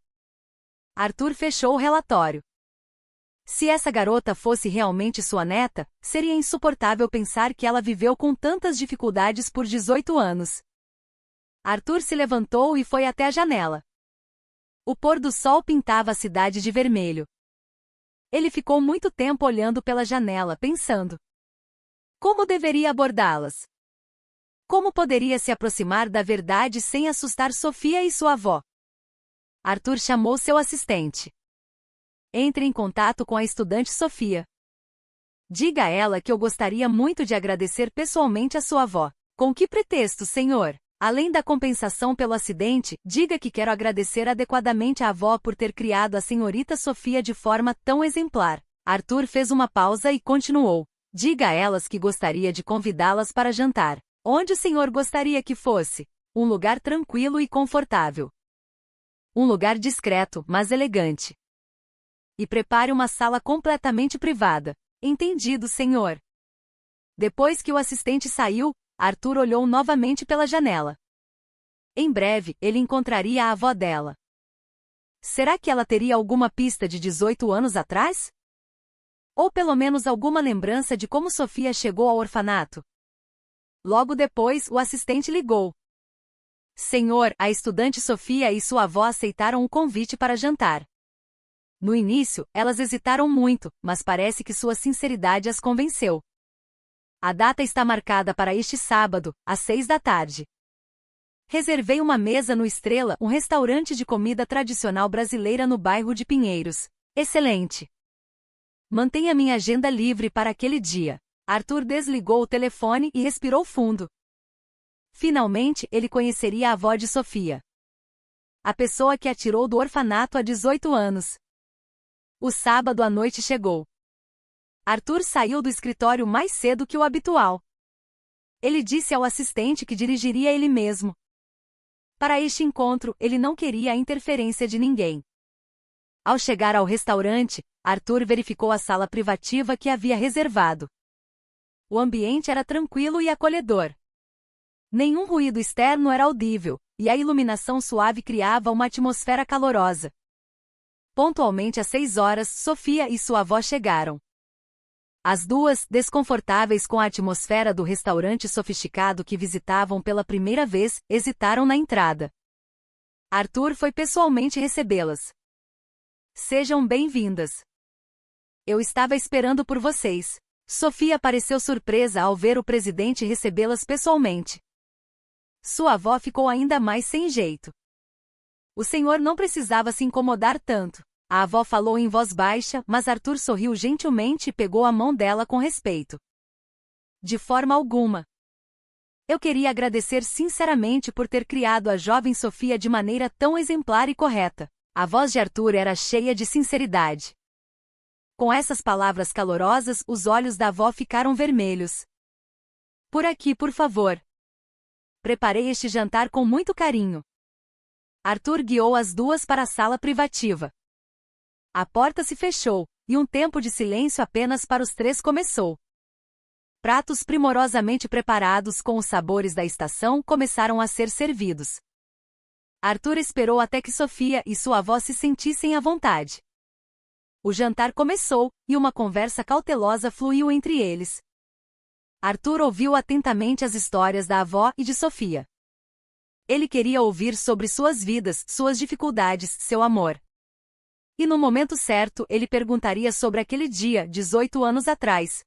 Arthur fechou o relatório. Se essa garota fosse realmente sua neta, seria insuportável pensar que ela viveu com tantas dificuldades por 18 anos. Arthur se levantou e foi até a janela. O pôr do sol pintava a cidade de vermelho. Ele ficou muito tempo olhando pela janela, pensando: como deveria abordá-las? Como poderia se aproximar da verdade sem assustar Sofia e sua avó? Arthur chamou seu assistente. Entre em contato com a estudante Sofia. Diga a ela que eu gostaria muito de agradecer pessoalmente a sua avó. Com que pretexto, senhor? Além da compensação pelo acidente, diga que quero agradecer adequadamente à avó por ter criado a senhorita Sofia de forma tão exemplar. Arthur fez uma pausa e continuou. Diga a elas que gostaria de convidá-las para jantar. Onde o senhor gostaria que fosse? Um lugar tranquilo e confortável. Um lugar discreto, mas elegante. E prepare uma sala completamente privada. Entendido, senhor. Depois que o assistente saiu, Arthur olhou novamente pela janela. Em breve, ele encontraria a avó dela. Será que ela teria alguma pista de 18 anos atrás? Ou pelo menos alguma lembrança de como Sofia chegou ao orfanato? Logo depois, o assistente ligou. Senhor, a estudante Sofia e sua avó aceitaram o convite para jantar. No início, elas hesitaram muito, mas parece que sua sinceridade as convenceu. A data está marcada para este sábado, às 6 da tarde. Reservei uma mesa no Estrela, um restaurante de comida tradicional brasileira no bairro de Pinheiros. Excelente! Mantenha minha agenda livre para aquele dia. Arthur desligou o telefone e respirou fundo. Finalmente, ele conheceria a avó de Sofia. A pessoa que a tirou do orfanato há 18 anos. O sábado à noite chegou. Arthur saiu do escritório mais cedo que o habitual. Ele disse ao assistente que dirigiria ele mesmo. Para este encontro, ele não queria a interferência de ninguém. Ao chegar ao restaurante, Arthur verificou a sala privativa que havia reservado. O ambiente era tranquilo e acolhedor. Nenhum ruído externo era audível, e a iluminação suave criava uma atmosfera calorosa. Pontualmente às 6 horas, Sofia e sua avó chegaram. As duas, desconfortáveis com a atmosfera do restaurante sofisticado que visitavam pela primeira vez, hesitaram na entrada. Arthur foi pessoalmente recebê-las. Sejam bem-vindas. Eu estava esperando por vocês. Sofia pareceu surpresa ao ver o presidente recebê-las pessoalmente. Sua avó ficou ainda mais sem jeito. O senhor não precisava se incomodar tanto. A avó falou em voz baixa, mas Arthur sorriu gentilmente e pegou a mão dela com respeito. De forma alguma. Eu queria agradecer sinceramente por ter criado a jovem Sofia de maneira tão exemplar e correta. A voz de Arthur era cheia de sinceridade. Com essas palavras calorosas, os olhos da avó ficaram vermelhos. Por aqui, por favor. Preparei este jantar com muito carinho. Arthur guiou as duas para a sala privativa. A porta se fechou, e um tempo de silêncio apenas para os três começou. Pratos primorosamente preparados com os sabores da estação começaram a ser servidos. Arthur esperou até que Sofia e sua avó se sentissem à vontade. O jantar começou, e uma conversa cautelosa fluiu entre eles. Arthur ouviu atentamente as histórias da avó e de Sofia. Ele queria ouvir sobre suas vidas, suas dificuldades, seu amor. E no momento certo, ele perguntaria sobre aquele dia, 18 anos atrás.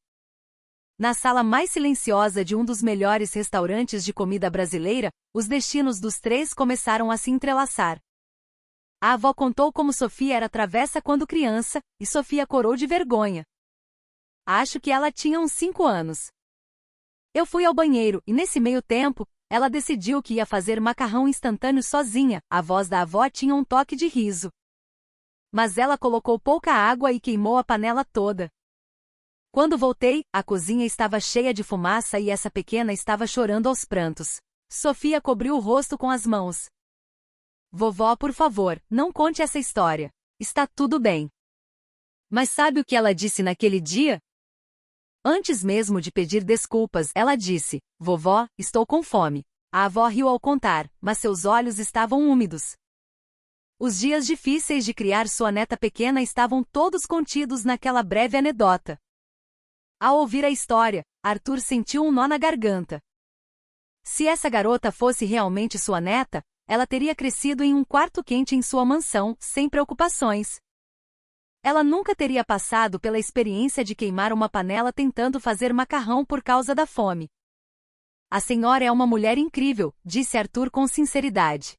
Na sala mais silenciosa de um dos melhores restaurantes de comida brasileira, os destinos dos três começaram a se entrelaçar. A avó contou como Sofia era travessa quando criança, e Sofia corou de vergonha. Acho que ela tinha uns 5 anos. Eu fui ao banheiro, e nesse meio tempo, ela decidiu que ia fazer macarrão instantâneo sozinha. A voz da avó tinha um toque de riso. Mas ela colocou pouca água e queimou a panela toda. Quando voltei, a cozinha estava cheia de fumaça e essa pequena estava chorando aos prantos. Sofia cobriu o rosto com as mãos. Vovó, por favor, não conte essa história. Está tudo bem. Mas sabe o que ela disse naquele dia? Antes mesmo de pedir desculpas, ela disse: Vovó, estou com fome. A avó riu ao contar, mas seus olhos estavam úmidos. Os dias difíceis de criar sua neta pequena estavam todos contidos naquela breve anedota. Ao ouvir a história, Arthur sentiu um nó na garganta. Se essa garota fosse realmente sua neta, ela teria crescido em um quarto quente em sua mansão, sem preocupações. Ela nunca teria passado pela experiência de queimar uma panela tentando fazer macarrão por causa da fome. A senhora é uma mulher incrível, disse Arthur com sinceridade.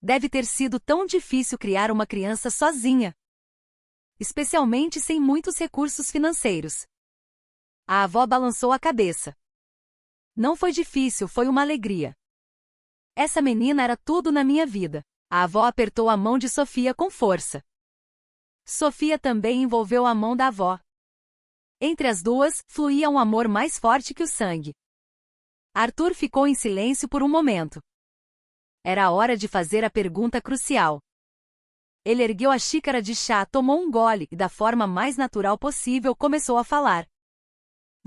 Deve ter sido tão difícil criar uma criança sozinha. Especialmente sem muitos recursos financeiros. A avó balançou a cabeça. Não foi difícil, foi uma alegria. Essa menina era tudo na minha vida. A avó apertou a mão de Sofia com força. Sofia também envolveu a mão da avó. Entre as duas, fluía um amor mais forte que o sangue. Arthur ficou em silêncio por um momento. Era a hora de fazer a pergunta crucial. Ele ergueu a xícara de chá, tomou um gole e, da forma mais natural possível, começou a falar.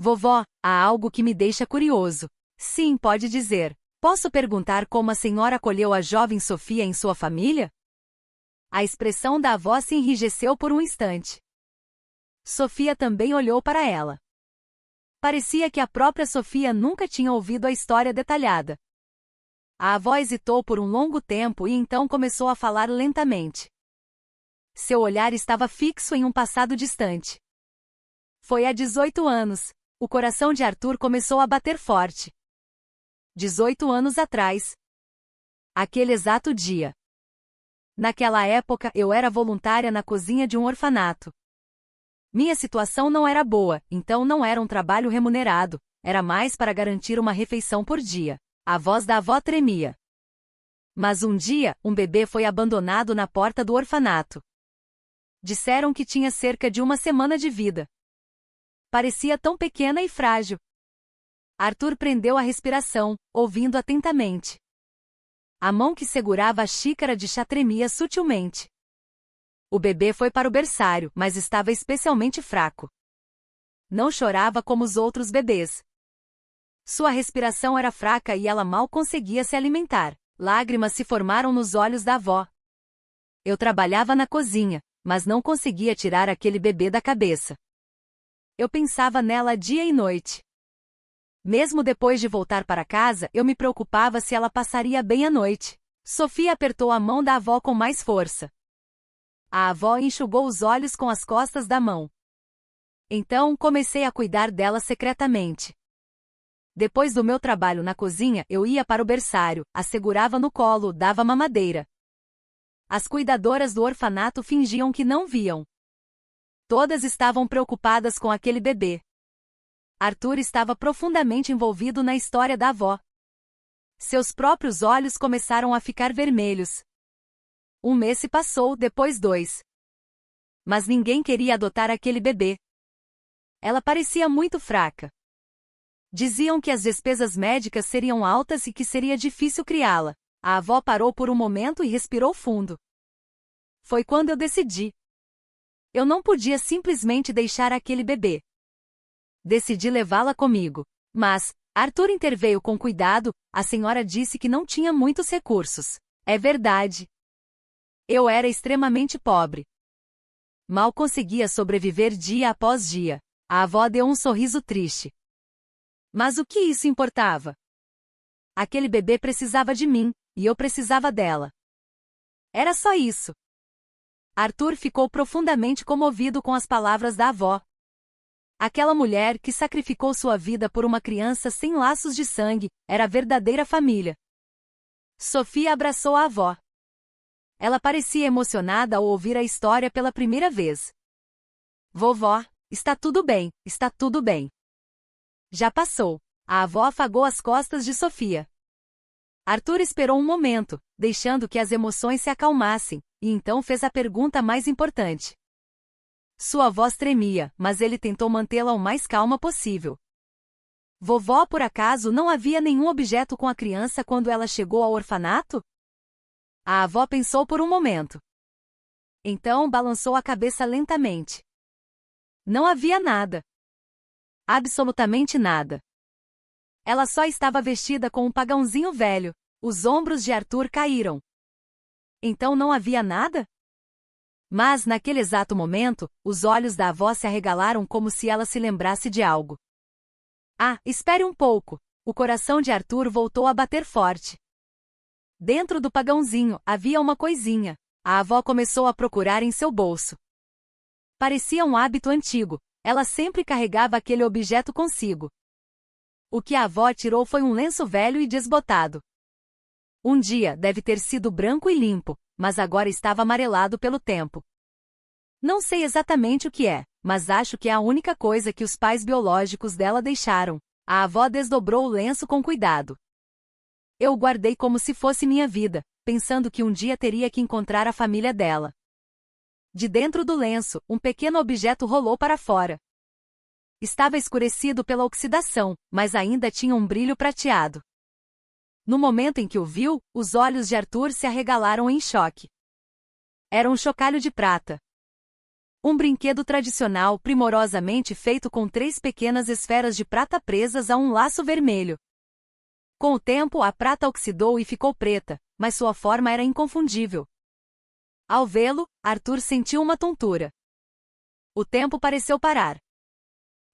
Vovó, há algo que me deixa curioso. Sim, pode dizer. Posso perguntar como a senhora acolheu a jovem Sofia em sua família? A expressão da avó se enrijeceu por um instante. Sofia também olhou para ela. Parecia que a própria Sofia nunca tinha ouvido a história detalhada. A avó hesitou por um longo tempo e então começou a falar lentamente. Seu olhar estava fixo em um passado distante. Foi há 18 anos. O coração de Arthur começou a bater forte. 18 anos atrás. Aquele exato dia. Naquela época, eu era voluntária na cozinha de um orfanato. Minha situação não era boa, então não era um trabalho remunerado, era mais para garantir uma refeição por dia. A voz da avó tremia. Mas um dia, um bebê foi abandonado na porta do orfanato. Disseram que tinha cerca de uma semana de vida. Parecia tão pequena e frágil. Arthur prendeu a respiração, ouvindo atentamente. A mão que segurava a xícara de chá tremia sutilmente. O bebê foi para o berçário, mas estava especialmente fraco. Não chorava como os outros bebês. Sua respiração era fraca e ela mal conseguia se alimentar. Lágrimas se formaram nos olhos da avó. Eu trabalhava na cozinha, mas não conseguia tirar aquele bebê da cabeça. Eu pensava nela dia e noite. Mesmo depois de voltar para casa, eu me preocupava se ela passaria bem a noite. Sofia apertou a mão da avó com mais força. A avó enxugou os olhos com as costas da mão. Então, comecei a cuidar dela secretamente. Depois do meu trabalho na cozinha, eu ia para o berçário, a segurava no colo, dava mamadeira. As cuidadoras do orfanato fingiam que não viam. Todas estavam preocupadas com aquele bebê. Arthur estava profundamente envolvido na história da avó. Seus próprios olhos começaram a ficar vermelhos. Um mês se passou, depois 2. Mas ninguém queria adotar aquele bebê. Ela parecia muito fraca. Diziam que as despesas médicas seriam altas e que seria difícil criá-la. A avó parou por um momento e respirou fundo. Foi quando eu decidi. Eu não podia simplesmente deixar aquele bebê. Decidi levá-la comigo. Mas, Arthur interveio com cuidado, a senhora disse que não tinha muitos recursos. É verdade. Eu era extremamente pobre. Mal conseguia sobreviver dia após dia. A avó deu um sorriso triste. Mas o que isso importava? Aquele bebê precisava de mim, e eu precisava dela. Era só isso. Arthur ficou profundamente comovido com as palavras da avó. Aquela mulher que sacrificou sua vida por uma criança sem laços de sangue, era a verdadeira família. Sofia abraçou a avó. Ela parecia emocionada ao ouvir a história pela primeira vez. Vovó, está tudo bem, está tudo bem. Já passou. A avó afagou as costas de Sofia. Arthur esperou um momento, deixando que as emoções se acalmassem, e então fez a pergunta mais importante. Sua voz tremia, mas ele tentou mantê-la o mais calma possível. Vovó, por acaso, não havia nenhum objeto com a criança quando ela chegou ao orfanato? A avó pensou por um momento. Então balançou a cabeça lentamente. Não havia nada. Absolutamente nada. Ela só estava vestida com um pagãozinho velho. Os ombros de Arthur caíram. Então não havia nada? Mas, naquele exato momento, os olhos da avó se arregalaram como se ela se lembrasse de algo. Ah, espere um pouco. O coração de Arthur voltou a bater forte. Dentro do pagãozinho havia uma coisinha. A avó começou a procurar em seu bolso. Parecia um hábito antigo. Ela sempre carregava aquele objeto consigo. O que a avó tirou foi um lenço velho e desbotado. Um dia deve ter sido branco e limpo, mas agora estava amarelado pelo tempo. Não sei exatamente o que é, mas acho que é a única coisa que os pais biológicos dela deixaram. A avó desdobrou o lenço com cuidado. Eu o guardei como se fosse minha vida, pensando que um dia teria que encontrar a família dela. De dentro do lenço, um pequeno objeto rolou para fora. Estava escurecido pela oxidação, mas ainda tinha um brilho prateado. No momento em que o viu, os olhos de Arthur se arregalaram em choque. Era um chocalho de prata. Um brinquedo tradicional primorosamente feito com 3 pequenas esferas de prata presas a um laço vermelho. Com o tempo, a prata oxidou e ficou preta, mas sua forma era inconfundível. Ao vê-lo, Arthur sentiu uma tontura. O tempo pareceu parar.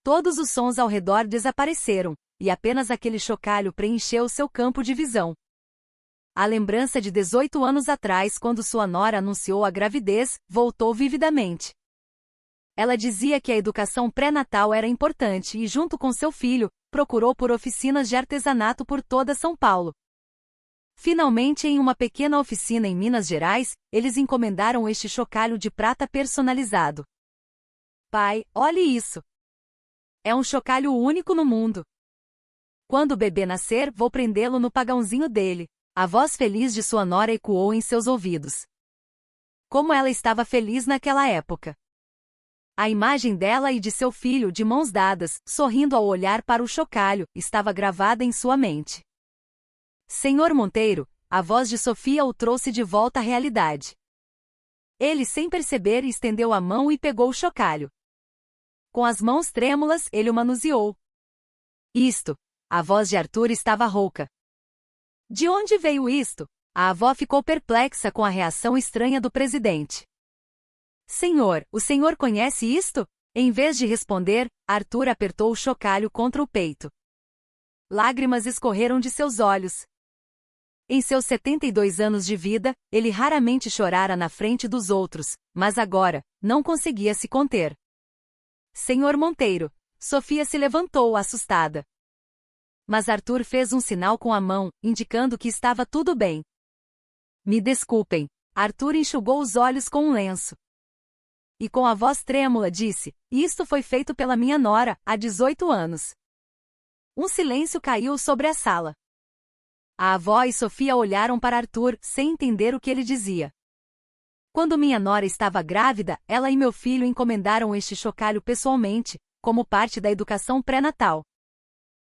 Todos os sons ao redor desapareceram, e apenas aquele chocalho preencheu seu campo de visão. A lembrança de 18 anos atrás, quando sua nora anunciou a gravidez, voltou vividamente. Ela dizia que a educação pré-natal era importante e, junto com seu filho, procurou por oficinas de artesanato por toda São Paulo. Finalmente, em uma pequena oficina em Minas Gerais, eles encomendaram este chocalho de prata personalizado. Pai, olhe isso! É um chocalho único no mundo. Quando o bebê nascer, vou prendê-lo no pagãozinho dele. A voz feliz de sua nora ecoou em seus ouvidos. Como ela estava feliz naquela época. A imagem dela e de seu filho de mãos dadas, sorrindo ao olhar para o chocalho, estava gravada em sua mente. Senhor Monteiro, a voz de Sofia o trouxe de volta à realidade. Ele, sem perceber, estendeu a mão e pegou o chocalho. Com as mãos trêmulas, ele o manuseou. Isto! A voz de Arthur estava rouca. De onde veio isto? A avó ficou perplexa com a reação estranha do presidente. Senhor, o senhor conhece isto? Em vez de responder, Arthur apertou o chocalho contra o peito. Lágrimas escorreram de seus olhos. Em seus 72 anos de vida, ele raramente chorara na frente dos outros, mas agora, não conseguia se conter. Senhor Monteiro. Sofia se levantou, assustada. Mas Arthur fez um sinal com a mão, indicando que estava tudo bem. Me desculpem. Arthur enxugou os olhos com um lenço. e com a voz trêmula disse: "Isto foi feito pela minha nora, há 18 anos." Um silêncio caiu sobre a sala. A avó e Sofia olharam para Arthur, sem entender o que ele dizia. Quando minha nora estava grávida, ela e meu filho encomendaram este chocalho pessoalmente, como parte da educação pré-natal.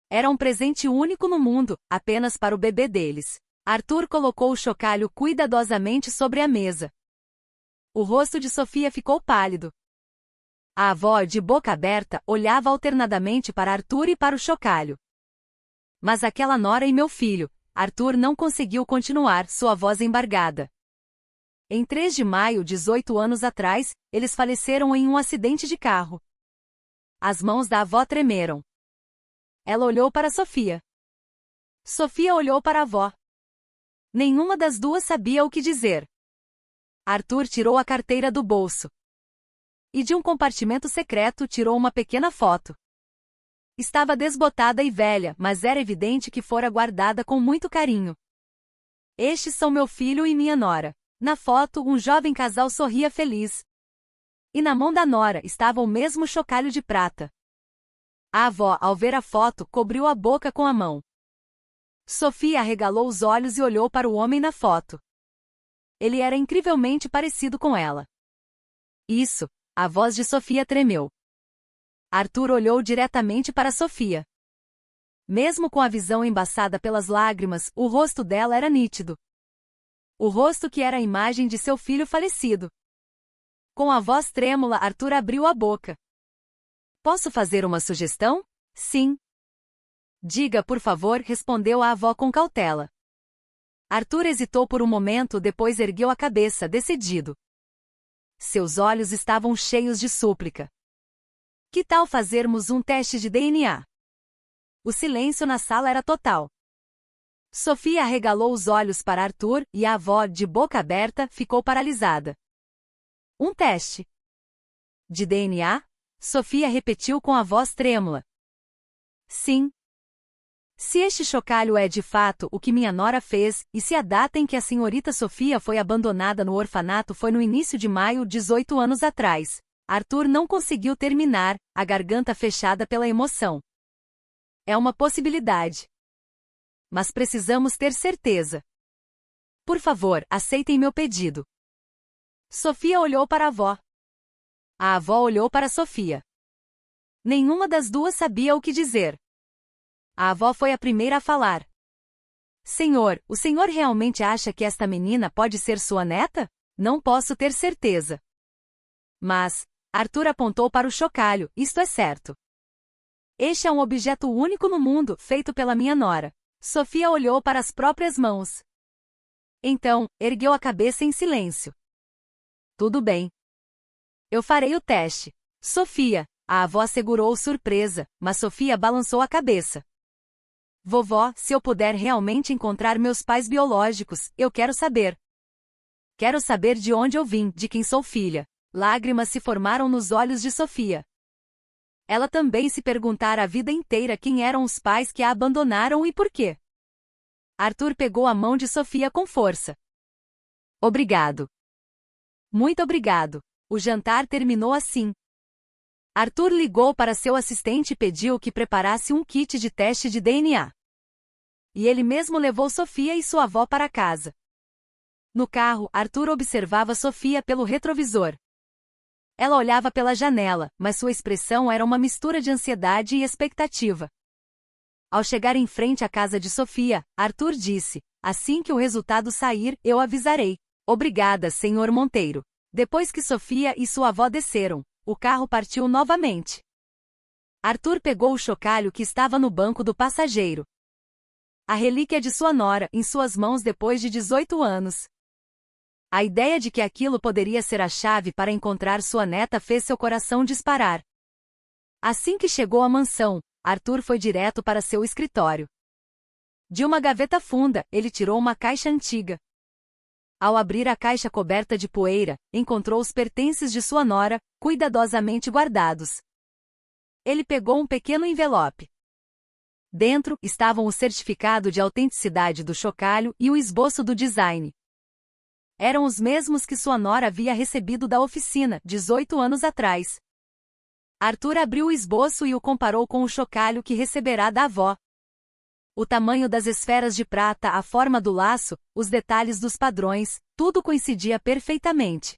Era um presente único no mundo, apenas para o bebê deles. Arthur colocou o chocalho cuidadosamente sobre a mesa. O rosto de Sofia ficou pálido. A avó, de boca aberta, olhava alternadamente para Arthur e para o chocalho. Mas aquela nora e meu filho, Arthur não conseguiu continuar, sua voz embargada. Em 3 de maio, 18 anos atrás, eles faleceram em um acidente de carro. As mãos da avó tremeram. Ela olhou para Sofia. Sofia olhou para a avó. Nenhuma das duas sabia o que dizer. Arthur tirou a carteira do bolso. E de um compartimento secreto tirou uma pequena foto. Estava desbotada e velha, mas era evidente que fora guardada com muito carinho. Estes são meu filho e minha nora. Na foto, um jovem casal sorria feliz. E na mão da nora estava o mesmo chocalho de prata. A avó, ao ver a foto, cobriu a boca com a mão. Sofia arregalou os olhos e olhou para o homem na foto. Ele era incrivelmente parecido com ela. Isso, a voz de Sofia tremeu. Arthur olhou diretamente para Sofia. Mesmo com a visão embaçada pelas lágrimas, o rosto dela era nítido. O rosto que era a imagem de seu filho falecido. Com a voz trêmula, Arthur abriu a boca. "Posso fazer uma sugestão?" "Sim." "Diga, por favor", respondeu a avó com cautela. Arthur hesitou por um momento, depois ergueu a cabeça, decidido. Seus olhos estavam cheios de súplica. "Que tal fazermos um teste de DNA?" O silêncio na sala era total. Sofia arregalou os olhos para Arthur e a avó, de boca aberta, ficou paralisada. "Um teste de DNA?" Sofia repetiu com a voz trêmula. "Sim. Se este chocalho é de fato o que minha nora fez, e se a data em que a senhorita Sofia foi abandonada no orfanato foi no início de maio, 18 anos atrás." Arthur não conseguiu terminar, a garganta fechada pela emoção. "É uma possibilidade. Mas precisamos ter certeza. Por favor, aceitem meu pedido." Sofia olhou para a avó. A avó olhou para Sofia. Nenhuma das duas sabia o que dizer. A avó foi a primeira a falar. "Senhor, o senhor realmente acha que esta menina pode ser sua neta? Não posso ter certeza. Mas..." Arthur apontou para o chocalho, "isto é certo. Este é um objeto único no mundo, feito pela minha nora." Sofia olhou para as próprias mãos. Então, ergueu a cabeça em silêncio. "Tudo bem. Eu farei o teste." "Sofia." A avó segurou surpresa, mas Sofia balançou a cabeça. "Vovó, se eu puder realmente encontrar meus pais biológicos, eu quero saber. Quero saber de onde eu vim, de quem sou filha." Lágrimas se formaram nos olhos de Sofia. Ela também se perguntara a vida inteira quem eram os pais que a abandonaram e por quê. Arthur pegou a mão de Sofia com força. "Obrigado. Muito obrigado." O jantar terminou assim. Arthur ligou para seu assistente e pediu que preparasse um kit de teste de DNA. E ele mesmo levou Sofia e sua avó para casa. No carro, Arthur observava Sofia pelo retrovisor. Ela olhava pela janela, mas sua expressão era uma mistura de ansiedade e expectativa. Ao chegar em frente à casa de Sofia, Arthur disse: "Assim que o resultado sair, eu avisarei." "Obrigada, senhor Monteiro." Depois que Sofia e sua avó desceram, o carro partiu novamente. Arthur pegou o chocalho que estava no banco do passageiro. A relíquia de sua nora, em suas mãos depois de 18 anos. A ideia de que aquilo poderia ser a chave para encontrar sua neta fez seu coração disparar. Assim que chegou à mansão, Arthur foi direto para seu escritório. De uma gaveta funda, ele tirou uma caixa antiga. Ao abrir a caixa coberta de poeira, encontrou os pertences de sua nora, cuidadosamente guardados. Ele pegou um pequeno envelope. Dentro estavam o certificado de autenticidade do chocalho e o esboço do design. Eram os mesmos que sua nora havia recebido da oficina, 18 anos atrás. Arthur abriu o esboço e o comparou com o chocalho que receberá da avó. O tamanho das esferas de prata, a forma do laço, os detalhes dos padrões, tudo coincidia perfeitamente.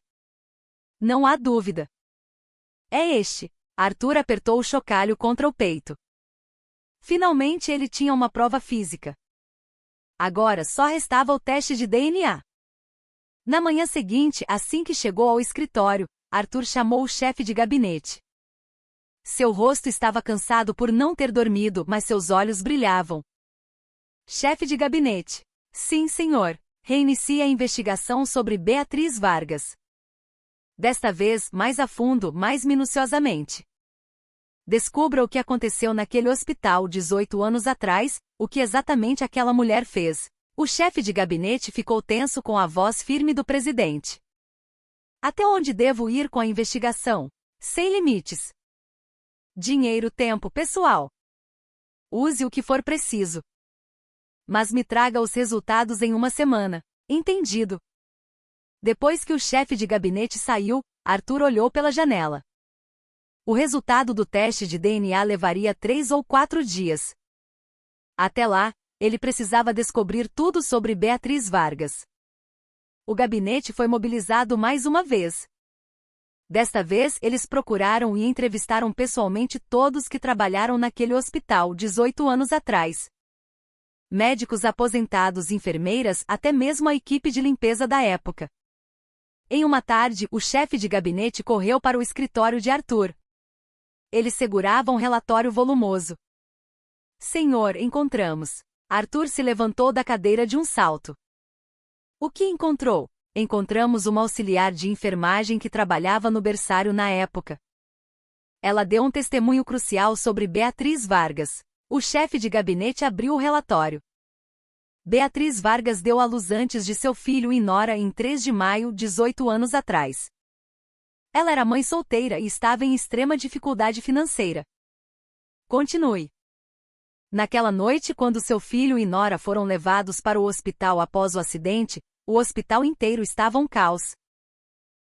Não há dúvida. É este. Arthur apertou o chocalho contra o peito. Finalmente ele tinha uma prova física. Agora só restava o teste de DNA. Na manhã seguinte, assim que chegou ao escritório, Arthur chamou o chefe de gabinete. Seu rosto estava cansado por não ter dormido, mas seus olhos brilhavam. Chefe de gabinete. Sim, senhor. Reinicie a investigação sobre Beatriz Vargas. Desta vez, mais a fundo, mais minuciosamente. Descubra o que aconteceu naquele hospital 18 anos atrás, o que exatamente aquela mulher fez. O chefe de gabinete ficou tenso com a voz firme do presidente. Até onde devo ir com a investigação? Sem limites. Dinheiro, tempo, pessoal. Use o que for preciso. Mas me traga os resultados em uma semana. Entendido. Depois que o chefe de gabinete saiu, Arthur olhou pela janela. O resultado do teste de DNA levaria 3 ou 4 dias. Até lá, ele precisava descobrir tudo sobre Beatriz Vargas. O gabinete foi mobilizado mais uma vez. Desta vez, eles procuraram e entrevistaram pessoalmente todos que trabalharam naquele hospital 18 anos atrás. Médicos aposentados, enfermeiras, até mesmo a equipe de limpeza da época. Em uma tarde, o chefe de gabinete correu para o escritório de Arthur. Ele segurava um relatório volumoso. Senhor, encontramos. Arthur se levantou da cadeira de um salto. O que encontrou? Encontramos uma auxiliar de enfermagem que trabalhava no berçário na época. Ela deu um testemunho crucial sobre Beatriz Vargas. O chefe de gabinete abriu o relatório. Beatriz Vargas deu à luz antes de seu filho e nora em 3 de maio, 18 anos atrás. Ela era mãe solteira e estava em extrema dificuldade financeira. Continue. Naquela noite, quando seu filho e nora foram levados para o hospital após o acidente, o hospital inteiro estava um caos.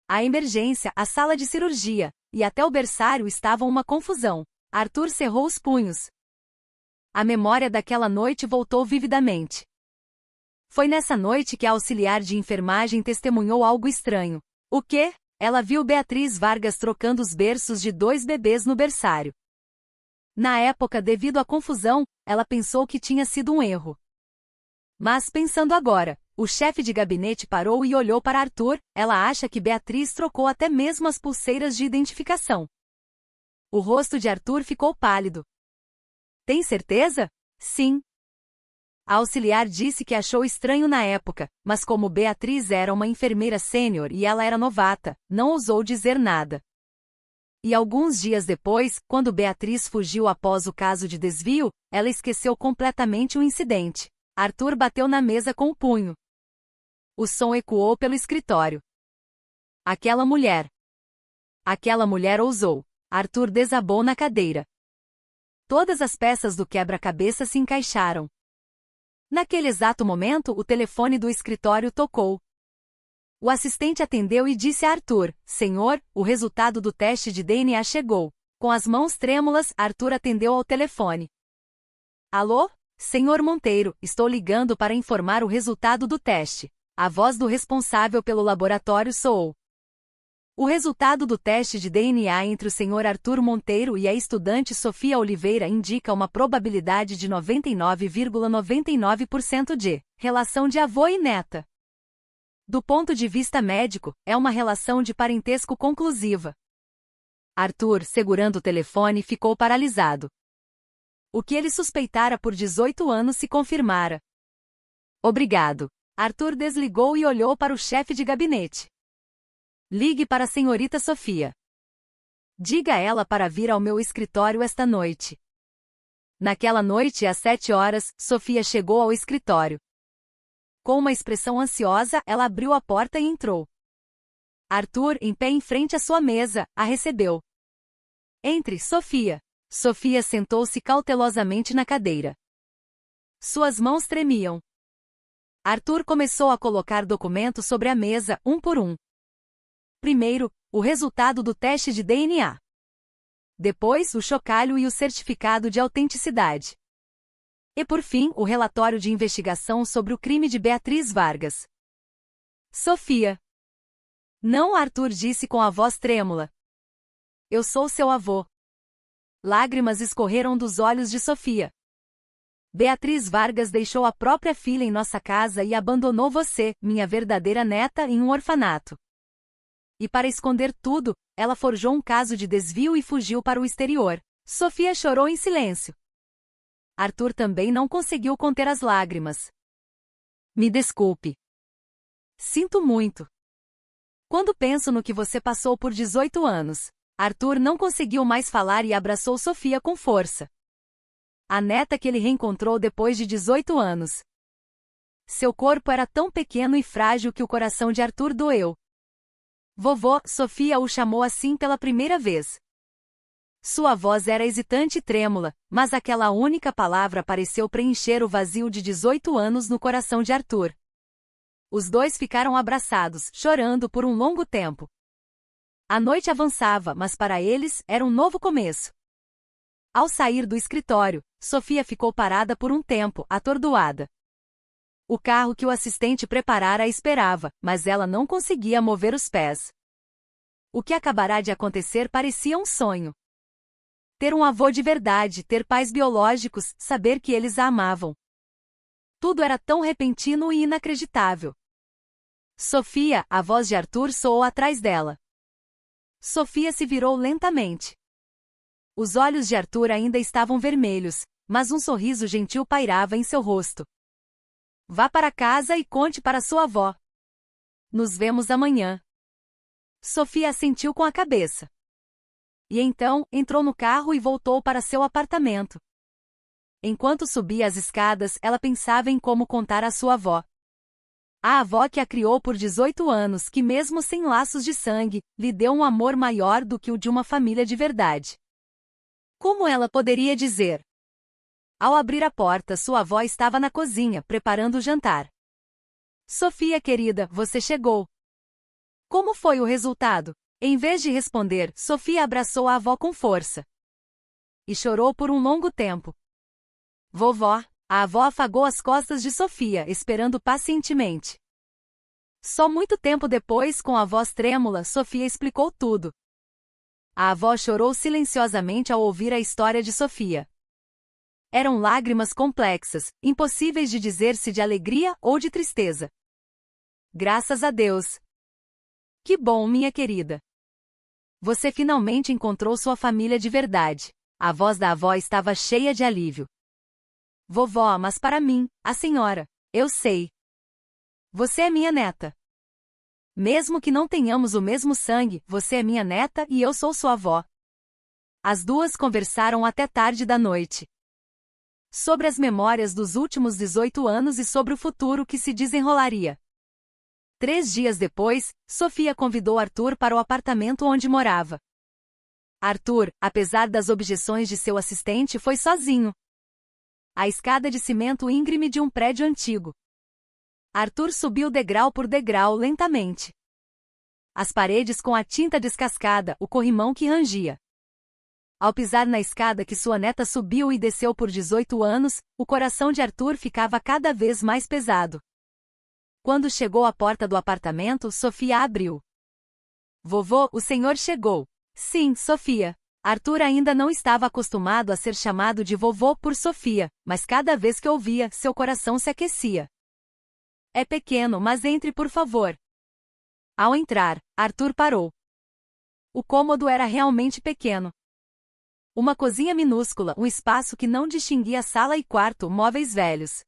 A emergência, a sala de cirurgia, e até o berçário estavam uma confusão. Arthur cerrou os punhos. A memória daquela noite voltou vividamente. Foi nessa noite que a auxiliar de enfermagem testemunhou algo estranho. O quê? Ela viu Beatriz Vargas trocando os berços de 2 bebês no berçário. Na época, devido à confusão, ela pensou que tinha sido um erro. Mas pensando agora, o chefe de gabinete parou e olhou para Arthur. Ela acha que Beatriz trocou até mesmo as pulseiras de identificação. O rosto de Arthur ficou pálido. Tem certeza? Sim. A auxiliar disse que achou estranho na época, mas como Beatriz era uma enfermeira sênior e ela era novata, não ousou dizer nada. E alguns dias depois, quando Beatriz fugiu após o caso de desvio, ela esqueceu completamente o incidente. Arthur bateu na mesa com o punho. O som ecoou pelo escritório. Aquela mulher. Aquela mulher ousou. Arthur desabou na cadeira. Todas as peças do quebra-cabeça se encaixaram. Naquele exato momento, o telefone do escritório tocou. O assistente atendeu e disse a Arthur: Senhor, o resultado do teste de DNA chegou. Com as mãos trêmulas, Arthur atendeu ao telefone. Alô? Senhor Monteiro, estou ligando para informar o resultado do teste. A voz do responsável pelo laboratório soou. O resultado do teste de DNA entre o senhor Arthur Monteiro e a estudante Sofia Oliveira indica uma probabilidade de 99,99% de relação de avô e neta. Do ponto de vista médico, é uma relação de parentesco conclusiva. Arthur, segurando o telefone, ficou paralisado. O que ele suspeitara por 18 anos se confirmara. Obrigado. Arthur desligou e olhou para o chefe de gabinete. Ligue para a senhorita Sofia. Diga a ela para vir ao meu escritório esta noite. Naquela noite, às 7 horas, Sofia chegou ao escritório. Com uma expressão ansiosa, ela abriu a porta e entrou. Arthur, em pé em frente à sua mesa, a recebeu. Entre, Sofia. Sofia sentou-se cautelosamente na cadeira. Suas mãos tremiam. Arthur começou a colocar documentos sobre a mesa, um por um. Primeiro, o resultado do teste de DNA. Depois, o chocalho e o certificado de autenticidade. E por fim, o relatório de investigação sobre o crime de Beatriz Vargas. Sofia. Não, Arthur disse com a voz trêmula. Eu sou seu avô. Lágrimas escorreram dos olhos de Sofia. Beatriz Vargas deixou a própria filha em nossa casa e abandonou você, minha verdadeira neta, em um orfanato. E para esconder tudo, ela forjou um caso de desvio e fugiu para o exterior. Sofia chorou em silêncio. Arthur também não conseguiu conter as lágrimas. Me desculpe. Sinto muito. Quando penso no que você passou por 18 anos, Arthur não conseguiu mais falar e abraçou Sofia com força. A neta que ele reencontrou depois de 18 anos. Seu corpo era tão pequeno e frágil que o coração de Arthur doeu. Vovô, Sofia o chamou assim pela primeira vez. Sua voz era hesitante e trêmula, mas aquela única palavra pareceu preencher o vazio de 18 anos no coração de Arthur. Os dois ficaram abraçados, chorando por um longo tempo. A noite avançava, mas para eles, era um novo começo. Ao sair do escritório, Sofia ficou parada por um tempo, atordoada. O carro que o assistente preparara a esperava, mas ela não conseguia mover os pés. O que acabará de acontecer parecia um sonho. Ter um avô de verdade, ter pais biológicos, saber que eles a amavam. Tudo era tão repentino e inacreditável. Sofia, a voz de Arthur soou atrás dela. Sofia se virou lentamente. Os olhos de Arthur ainda estavam vermelhos, mas um sorriso gentil pairava em seu rosto. Vá para casa e conte para sua avó. Nos vemos amanhã. Sofia assentiu com a cabeça. E então, entrou no carro e voltou para seu apartamento. Enquanto subia as escadas, ela pensava em como contar à sua avó. A avó que a criou por 18 anos, que mesmo sem laços de sangue, lhe deu um amor maior do que o de uma família de verdade. Como ela poderia dizer? Ao abrir a porta, sua avó estava na cozinha, preparando o jantar. Sofia querida, você chegou. Como foi o resultado? Em vez de responder, Sofia abraçou a avó com força. E chorou por um longo tempo. Vovó, a avó afagou as costas de Sofia, esperando pacientemente. Só muito tempo depois, com a voz trêmula, Sofia explicou tudo. A avó chorou silenciosamente ao ouvir a história de Sofia. Eram lágrimas complexas, impossíveis de dizer se de alegria ou de tristeza. Graças a Deus. Que bom, minha querida. Você finalmente encontrou sua família de verdade. A voz da avó estava cheia de alívio. Vovó, mas para mim, a senhora, eu sei. Você é minha neta. Mesmo que não tenhamos o mesmo sangue, você é minha neta e eu sou sua avó. As duas conversaram até tarde da noite. Sobre as memórias dos últimos 18 anos e sobre o futuro que se desenrolaria. 3 dias depois, Sofia convidou Arthur para o apartamento onde morava. Arthur, apesar das objeções de seu assistente, foi sozinho. A escada de cimento íngreme de um prédio antigo. Arthur subiu degrau por degrau lentamente. As paredes com a tinta descascada, o corrimão que rangia. Ao pisar na escada que sua neta subiu e desceu por 18 anos, o coração de Arthur ficava cada vez mais pesado. Quando chegou à porta do apartamento, Sofia abriu. Vovô, o senhor chegou. Sim, Sofia. Arthur ainda não estava acostumado a ser chamado de vovô por Sofia, mas cada vez que ouvia, seu coração se aquecia. É pequeno, mas entre por favor. Ao entrar, Arthur parou. O cômodo era realmente pequeno. Uma cozinha minúscula, um espaço que não distinguia sala e quarto, móveis velhos.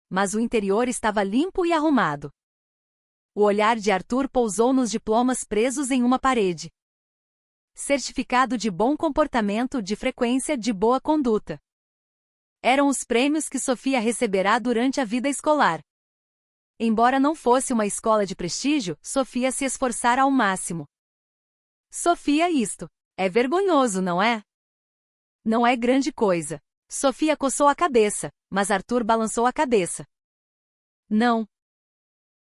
Mas o interior estava limpo e arrumado. O olhar de Arthur pousou nos diplomas presos em uma parede. Certificado de bom comportamento, de frequência, de boa conduta. Eram os prêmios que Sofia receberá durante a vida escolar. Embora não fosse uma escola de prestígio, Sofia se esforçara ao máximo. Sofia, isto é vergonhoso, não é? Não é grande coisa. Sofia coçou a cabeça, mas Arthur balançou a cabeça. Não.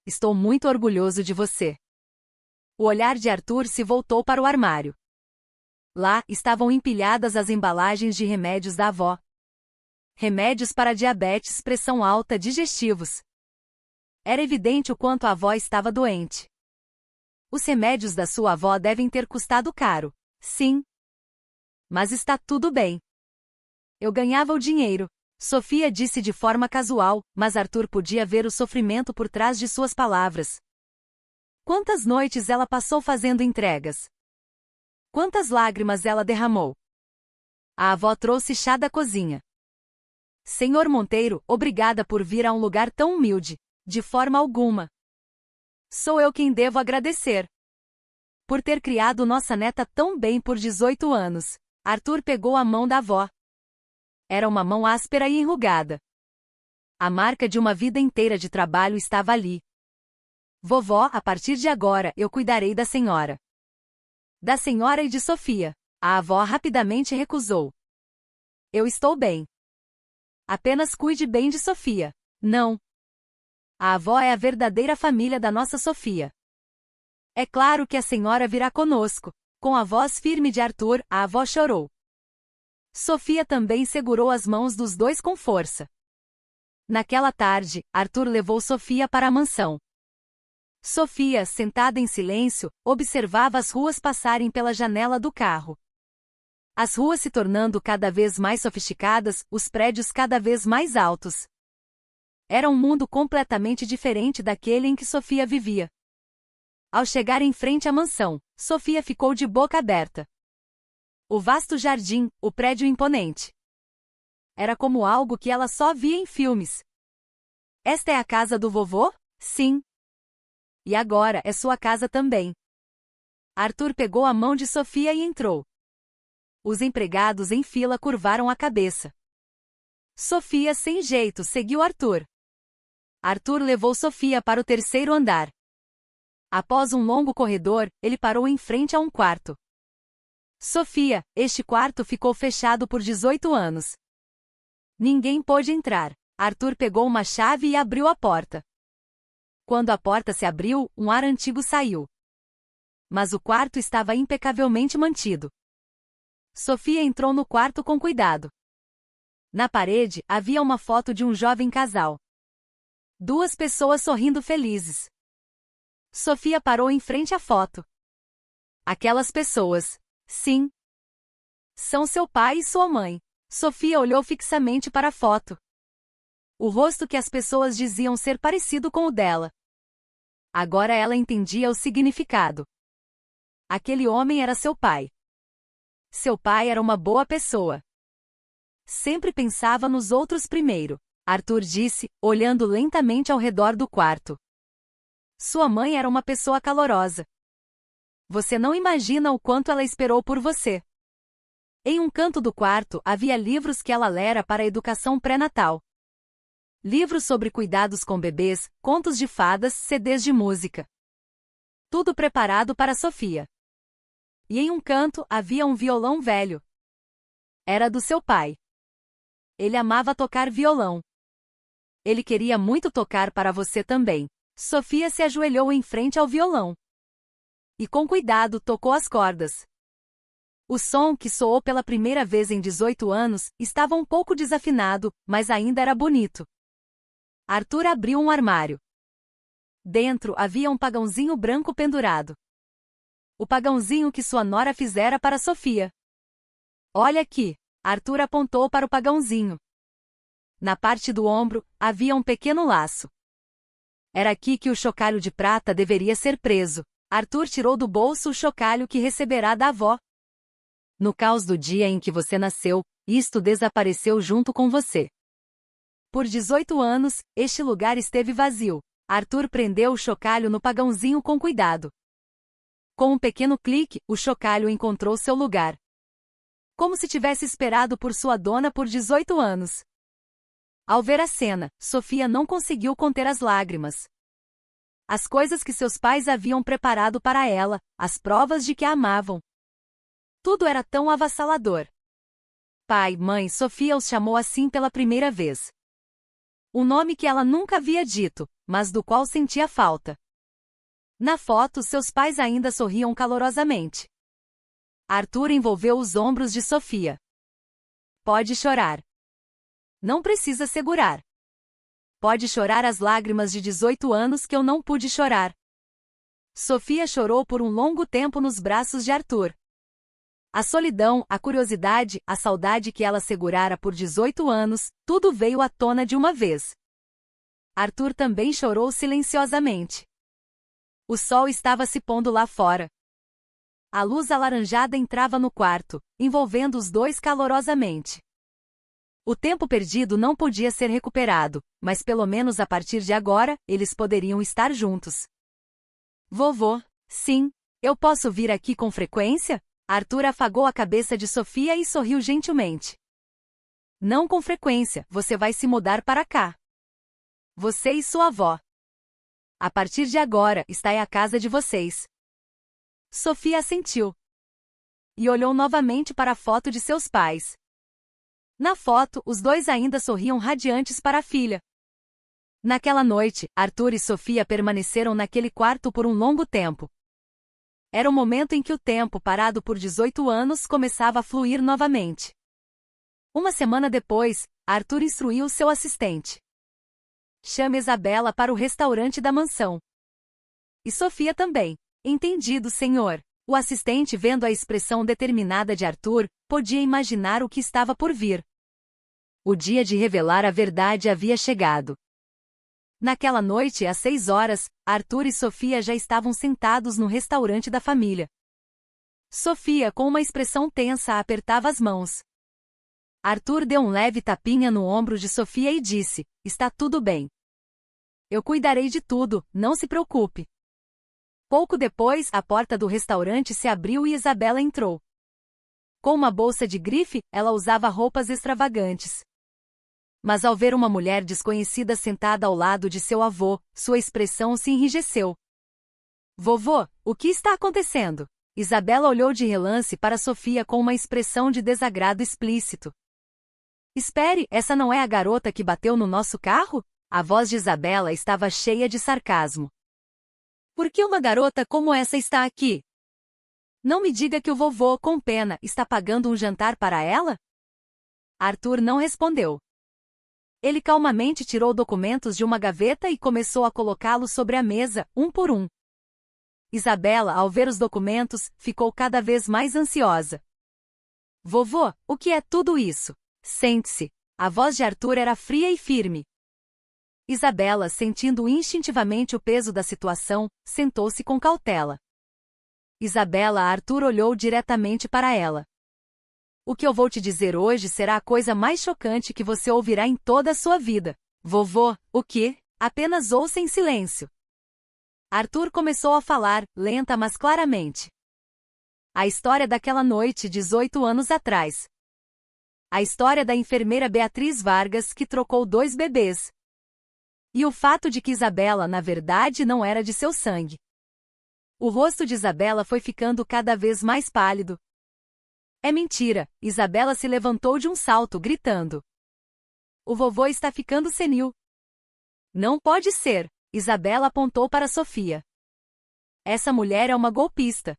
Estou muito orgulhoso de você. O olhar de Arthur se voltou para o armário. Lá estavam empilhadas as embalagens de remédios da avó. Remédios para diabetes, pressão alta, digestivos. Era evidente o quanto a avó estava doente. Os remédios da sua avó devem ter custado caro. Sim. Mas está tudo bem. Eu ganhava o dinheiro. Sofia disse de forma casual, mas Arthur podia ver o sofrimento por trás de suas palavras. Quantas noites ela passou fazendo entregas? Quantas lágrimas ela derramou? A avó trouxe chá da cozinha. Senhor Monteiro, obrigada por vir a um lugar tão humilde. De forma alguma. Sou eu quem devo agradecer. Por ter criado nossa neta tão bem por 18 anos. Arthur pegou a mão da avó. Era uma mão áspera e enrugada. A marca de uma vida inteira de trabalho estava ali. Vovó, a partir de agora, eu cuidarei da senhora. Da senhora e de Sofia. A avó rapidamente recusou. Eu estou bem. Apenas cuide bem de Sofia. Não. A avó é a verdadeira família da nossa Sofia. É claro que a senhora virá conosco. Com a voz firme de Arthur, a avó chorou. Sofia também segurou as mãos dos dois com força. Naquela tarde, Arthur levou Sofia para a mansão. Sofia, sentada em silêncio, observava as ruas passarem pela janela do carro. As ruas se tornando cada vez mais sofisticadas, os prédios cada vez mais altos. Era um mundo completamente diferente daquele em que Sofia vivia. Ao chegar em frente à mansão, Sofia ficou de boca aberta. O vasto jardim, o prédio imponente. Era como algo que ela só via em filmes. Esta é a casa do vovô? Sim. E agora é sua casa também. Arthur pegou a mão de Sofia e entrou. Os empregados em fila curvaram a cabeça. Sofia, sem jeito, seguiu Arthur. Arthur levou Sofia para o terceiro andar. Após um longo corredor, ele parou em frente a um quarto. Sofia, este quarto ficou fechado por 18 anos. Ninguém pôde entrar. Arthur pegou uma chave e abriu a porta. Quando a porta se abriu, um ar antigo saiu. Mas o quarto estava impecavelmente mantido. Sofia entrou no quarto com cuidado. Na parede, havia uma foto de um jovem casal. Duas pessoas sorrindo felizes. Sofia parou em frente à foto. Aquelas pessoas. Sim. São seu pai e sua mãe. Sofia olhou fixamente para a foto. O rosto que as pessoas diziam ser parecido com o dela. Agora ela entendia o significado. Aquele homem era seu pai. Seu pai era uma boa pessoa. Sempre pensava nos outros primeiro, Arthur disse, olhando lentamente ao redor do quarto. Sua mãe era uma pessoa calorosa. Você não imagina o quanto ela esperou por você. Em um canto do quarto havia livros que ela lera para a educação pré-natal. Livros sobre cuidados com bebês, contos de fadas, CDs de música. Tudo preparado para Sofia. E em um canto havia um violão velho. Era do seu pai. Ele amava tocar violão. Ele queria muito tocar para você também. Sofia se ajoelhou em frente ao violão. E com cuidado tocou as cordas. O som, que soou pela primeira vez em 18 anos, estava um pouco desafinado, mas ainda era bonito. Arthur abriu um armário. Dentro havia um pagãozinho branco pendurado. O pagãozinho que sua nora fizera para Sofia. Olha aqui. Arthur apontou para o pagãozinho. Na parte do ombro, havia um pequeno laço. Era aqui que o chocalho de prata deveria ser preso. Arthur tirou do bolso o chocalho que receberá da avó. No caos do dia em que você nasceu, isto desapareceu junto com você. Por 18 anos, este lugar esteve vazio. Arthur prendeu o chocalho no pagãozinho com cuidado. Com um pequeno clique, o chocalho encontrou seu lugar. Como se tivesse esperado por sua dona por 18 anos. Ao ver a cena, Sofia não conseguiu conter as lágrimas. As coisas que seus pais haviam preparado para ela, as provas de que a amavam. Tudo era tão avassalador. Pai, mãe, Sofia os chamou assim pela primeira vez. Um nome que ela nunca havia dito, mas do qual sentia falta. Na foto, seus pais ainda sorriam calorosamente. Arthur envolveu os ombros de Sofia. Pode chorar. Não precisa segurar. Pode chorar as lágrimas de 18 anos que eu não pude chorar. Sofia chorou por um longo tempo nos braços de Arthur. A solidão, a curiosidade, a saudade que ela segurara por 18 anos, tudo veio à tona de uma vez. Arthur também chorou silenciosamente. O sol estava se pondo lá fora. A luz alaranjada entrava no quarto, envolvendo os dois calorosamente. O tempo perdido não podia ser recuperado, mas pelo menos a partir de agora, eles poderiam estar juntos. Vovô, sim, eu posso vir aqui com frequência? Arthur afagou a cabeça de Sofia e sorriu gentilmente. Não com frequência, você vai se mudar para cá. Você e sua avó. A partir de agora, esta é a casa de vocês. Sofia assentiu. E olhou novamente para a foto de seus pais. Na foto, os dois ainda sorriam radiantes para a filha. Naquela noite, Arthur e Sofia permaneceram naquele quarto por um longo tempo. Era o momento em que o tempo, parado por 18 anos, começava a fluir novamente. Uma semana depois, Arthur instruiu seu assistente. Chame Isabela para o restaurante da mansão. E Sofia também. Entendido, senhor. O assistente, vendo a expressão determinada de Arthur, podia imaginar o que estava por vir. O dia de revelar a verdade havia chegado. Naquela noite, às 6 horas, Arthur e Sofia já estavam sentados no restaurante da família. Sofia, com uma expressão tensa, apertava as mãos. Arthur deu um leve tapinha no ombro de Sofia e disse: está tudo bem. Eu cuidarei de tudo, não se preocupe. Pouco depois, a porta do restaurante se abriu e Isabela entrou. Com uma bolsa de grife, ela usava roupas extravagantes. Mas ao ver uma mulher desconhecida sentada ao lado de seu avô, sua expressão se enrijeceu. Vovô, o que está acontecendo? Isabela olhou de relance para Sofia com uma expressão de desagrado explícito. Espere, essa não é a garota que bateu no nosso carro? A voz de Isabela estava cheia de sarcasmo. Por que uma garota como essa está aqui? Não me diga que o vovô, com pena, está pagando um jantar para ela? Arthur não respondeu. Ele calmamente tirou documentos de uma gaveta e começou a colocá-los sobre a mesa, um por um. Isabela, ao ver os documentos, ficou cada vez mais ansiosa. Vovô, o que é tudo isso? Sente-se. A voz de Arthur era fria e firme. Isabela, sentindo instintivamente o peso da situação, sentou-se com cautela. Isabela, Arthur olhou diretamente para ela. O que eu vou te dizer hoje será a coisa mais chocante que você ouvirá em toda a sua vida. Vovô, o quê? Apenas ouça em silêncio. Arthur começou a falar, lenta mas claramente. A história daquela noite 18 anos atrás. A história da enfermeira Beatriz Vargas que trocou 2 bebês. E o fato de que Isabela, na verdade, não era de seu sangue. O rosto de Isabela foi ficando cada vez mais pálido. É mentira, Isabela se levantou de um salto, gritando. O vovô está ficando senil. Não pode ser, Isabela apontou para Sofia. Essa mulher é uma golpista.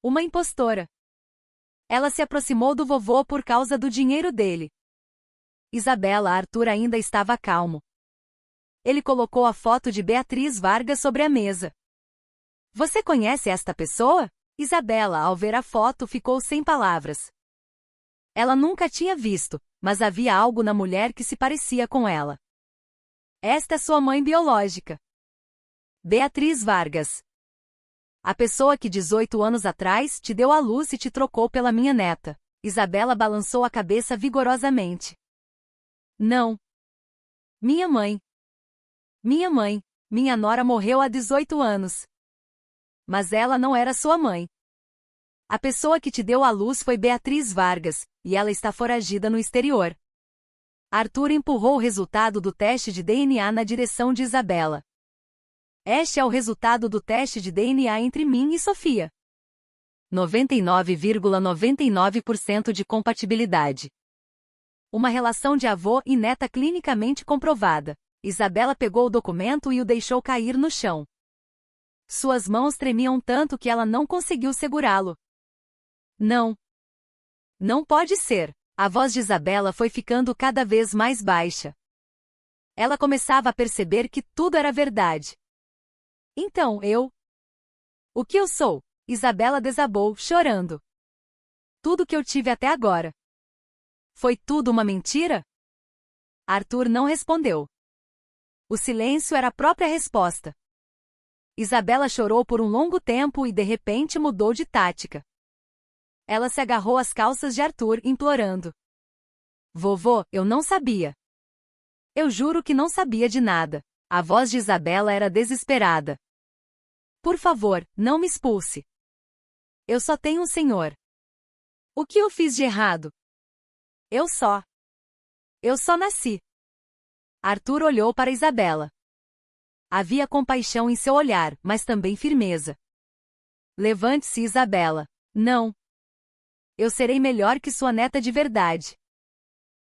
Uma impostora. Ela se aproximou do vovô por causa do dinheiro dele. Isabela, Arthur ainda estava calmo. Ele colocou a foto de Beatriz Vargas sobre a mesa. Você conhece esta pessoa? Isabela, ao ver a foto, ficou sem palavras. Ela nunca tinha visto, mas havia algo na mulher que se parecia com ela. Esta é sua mãe biológica. Beatriz Vargas. A pessoa que 18 anos atrás te deu à luz e te trocou pela minha neta. Isabela balançou a cabeça vigorosamente. Não. Minha mãe. Minha mãe. Minha nora morreu há 18 anos. Mas ela não era sua mãe. A pessoa que te deu à luz foi Beatriz Vargas, e ela está foragida no exterior. Arthur empurrou o resultado do teste de DNA na direção de Isabela. Este é o resultado do teste de DNA entre mim e Sofia. 99,99% de compatibilidade. Uma relação de avô e neta clinicamente comprovada. Isabela pegou o documento e o deixou cair no chão. Suas mãos tremiam tanto que ela não conseguiu segurá-lo. Não. Não pode ser. A voz de Isabela foi ficando cada vez mais baixa. Ela começava a perceber que tudo era verdade. Então, o que eu sou? Isabela desabou, chorando. Tudo que eu tive até agora. Foi tudo uma mentira? Arthur não respondeu. O silêncio era a própria resposta. Isabela chorou por um longo tempo e de repente mudou de tática. Ela se agarrou às calças de Arthur, implorando. Vovô, eu não sabia. Eu juro que não sabia de nada. A voz de Isabela era desesperada. Por favor, não me expulse. Eu só tenho um senhor. O que eu fiz de errado? Eu só nasci. Arthur olhou para Isabela. Havia compaixão em seu olhar, mas também firmeza. Levante-se, Isabela. Não. Eu serei melhor que sua neta de verdade.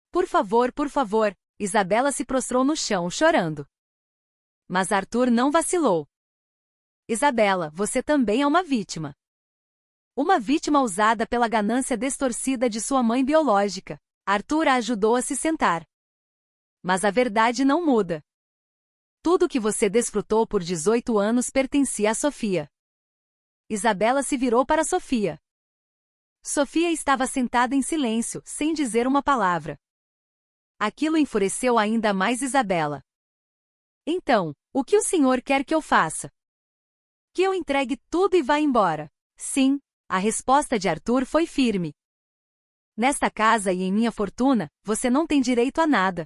Por favor, por favor. Isabela se prostrou no chão, chorando. Mas Arthur não vacilou. Isabela, você também é uma vítima. Uma vítima usada pela ganância distorcida de sua mãe biológica. Arthur a ajudou a se sentar. Mas a verdade não muda. Tudo que você desfrutou por 18 anos pertencia a Sofia. Isabela se virou para Sofia. Sofia estava sentada em silêncio, sem dizer uma palavra. Aquilo enfureceu ainda mais Isabela. Então, o que o senhor quer que eu faça? Que eu entregue tudo e vá embora? Sim, a resposta de Arthur foi firme. Nesta casa e em minha fortuna, você não tem direito a nada.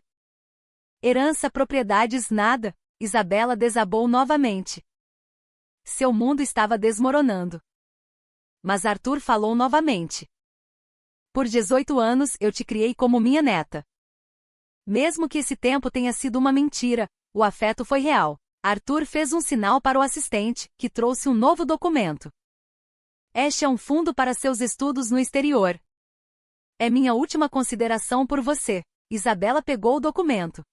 Herança, propriedades, nada. Isabela desabou novamente. Seu mundo estava desmoronando. Mas Arthur falou novamente. Por 18 anos eu te criei como minha neta. Mesmo que esse tempo tenha sido uma mentira, o afeto foi real. Arthur fez um sinal para o assistente, que trouxe um novo documento. Este é um fundo para seus estudos no exterior. É minha última consideração por você. Isabela pegou o documento.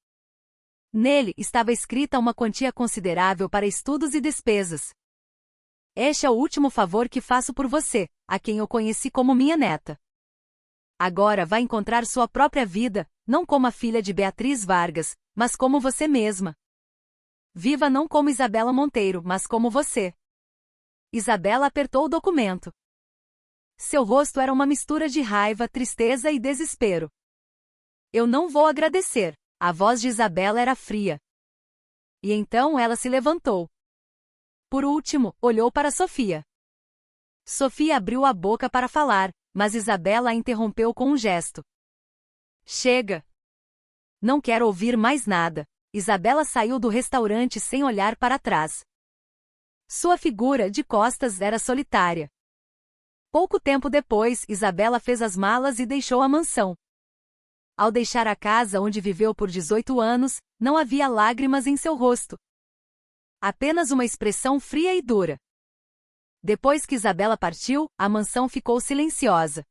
Nele estava escrita uma quantia considerável para estudos e despesas. Este é o último favor que faço por você, a quem eu conheci como minha neta. Agora vai encontrar sua própria vida, não como a filha de Beatriz Vargas, mas como você mesma. Viva não como Isabela Monteiro, mas como você. Isabela apertou o documento. Seu rosto era uma mistura de raiva, tristeza e desespero. Eu não vou agradecer. A voz de Isabela era fria. E então ela se levantou. Por último, olhou para Sofia. Sofia abriu a boca para falar, mas Isabela a interrompeu com um gesto. Chega! Não quero ouvir mais nada. Isabela saiu do restaurante sem olhar para trás. Sua figura, de costas, era solitária. Pouco tempo depois, Isabela fez as malas e deixou a mansão. Ao deixar a casa onde viveu por 18 anos, não havia lágrimas em seu rosto. Apenas uma expressão fria e dura. Depois que Isabela partiu, a mansão ficou silenciosa.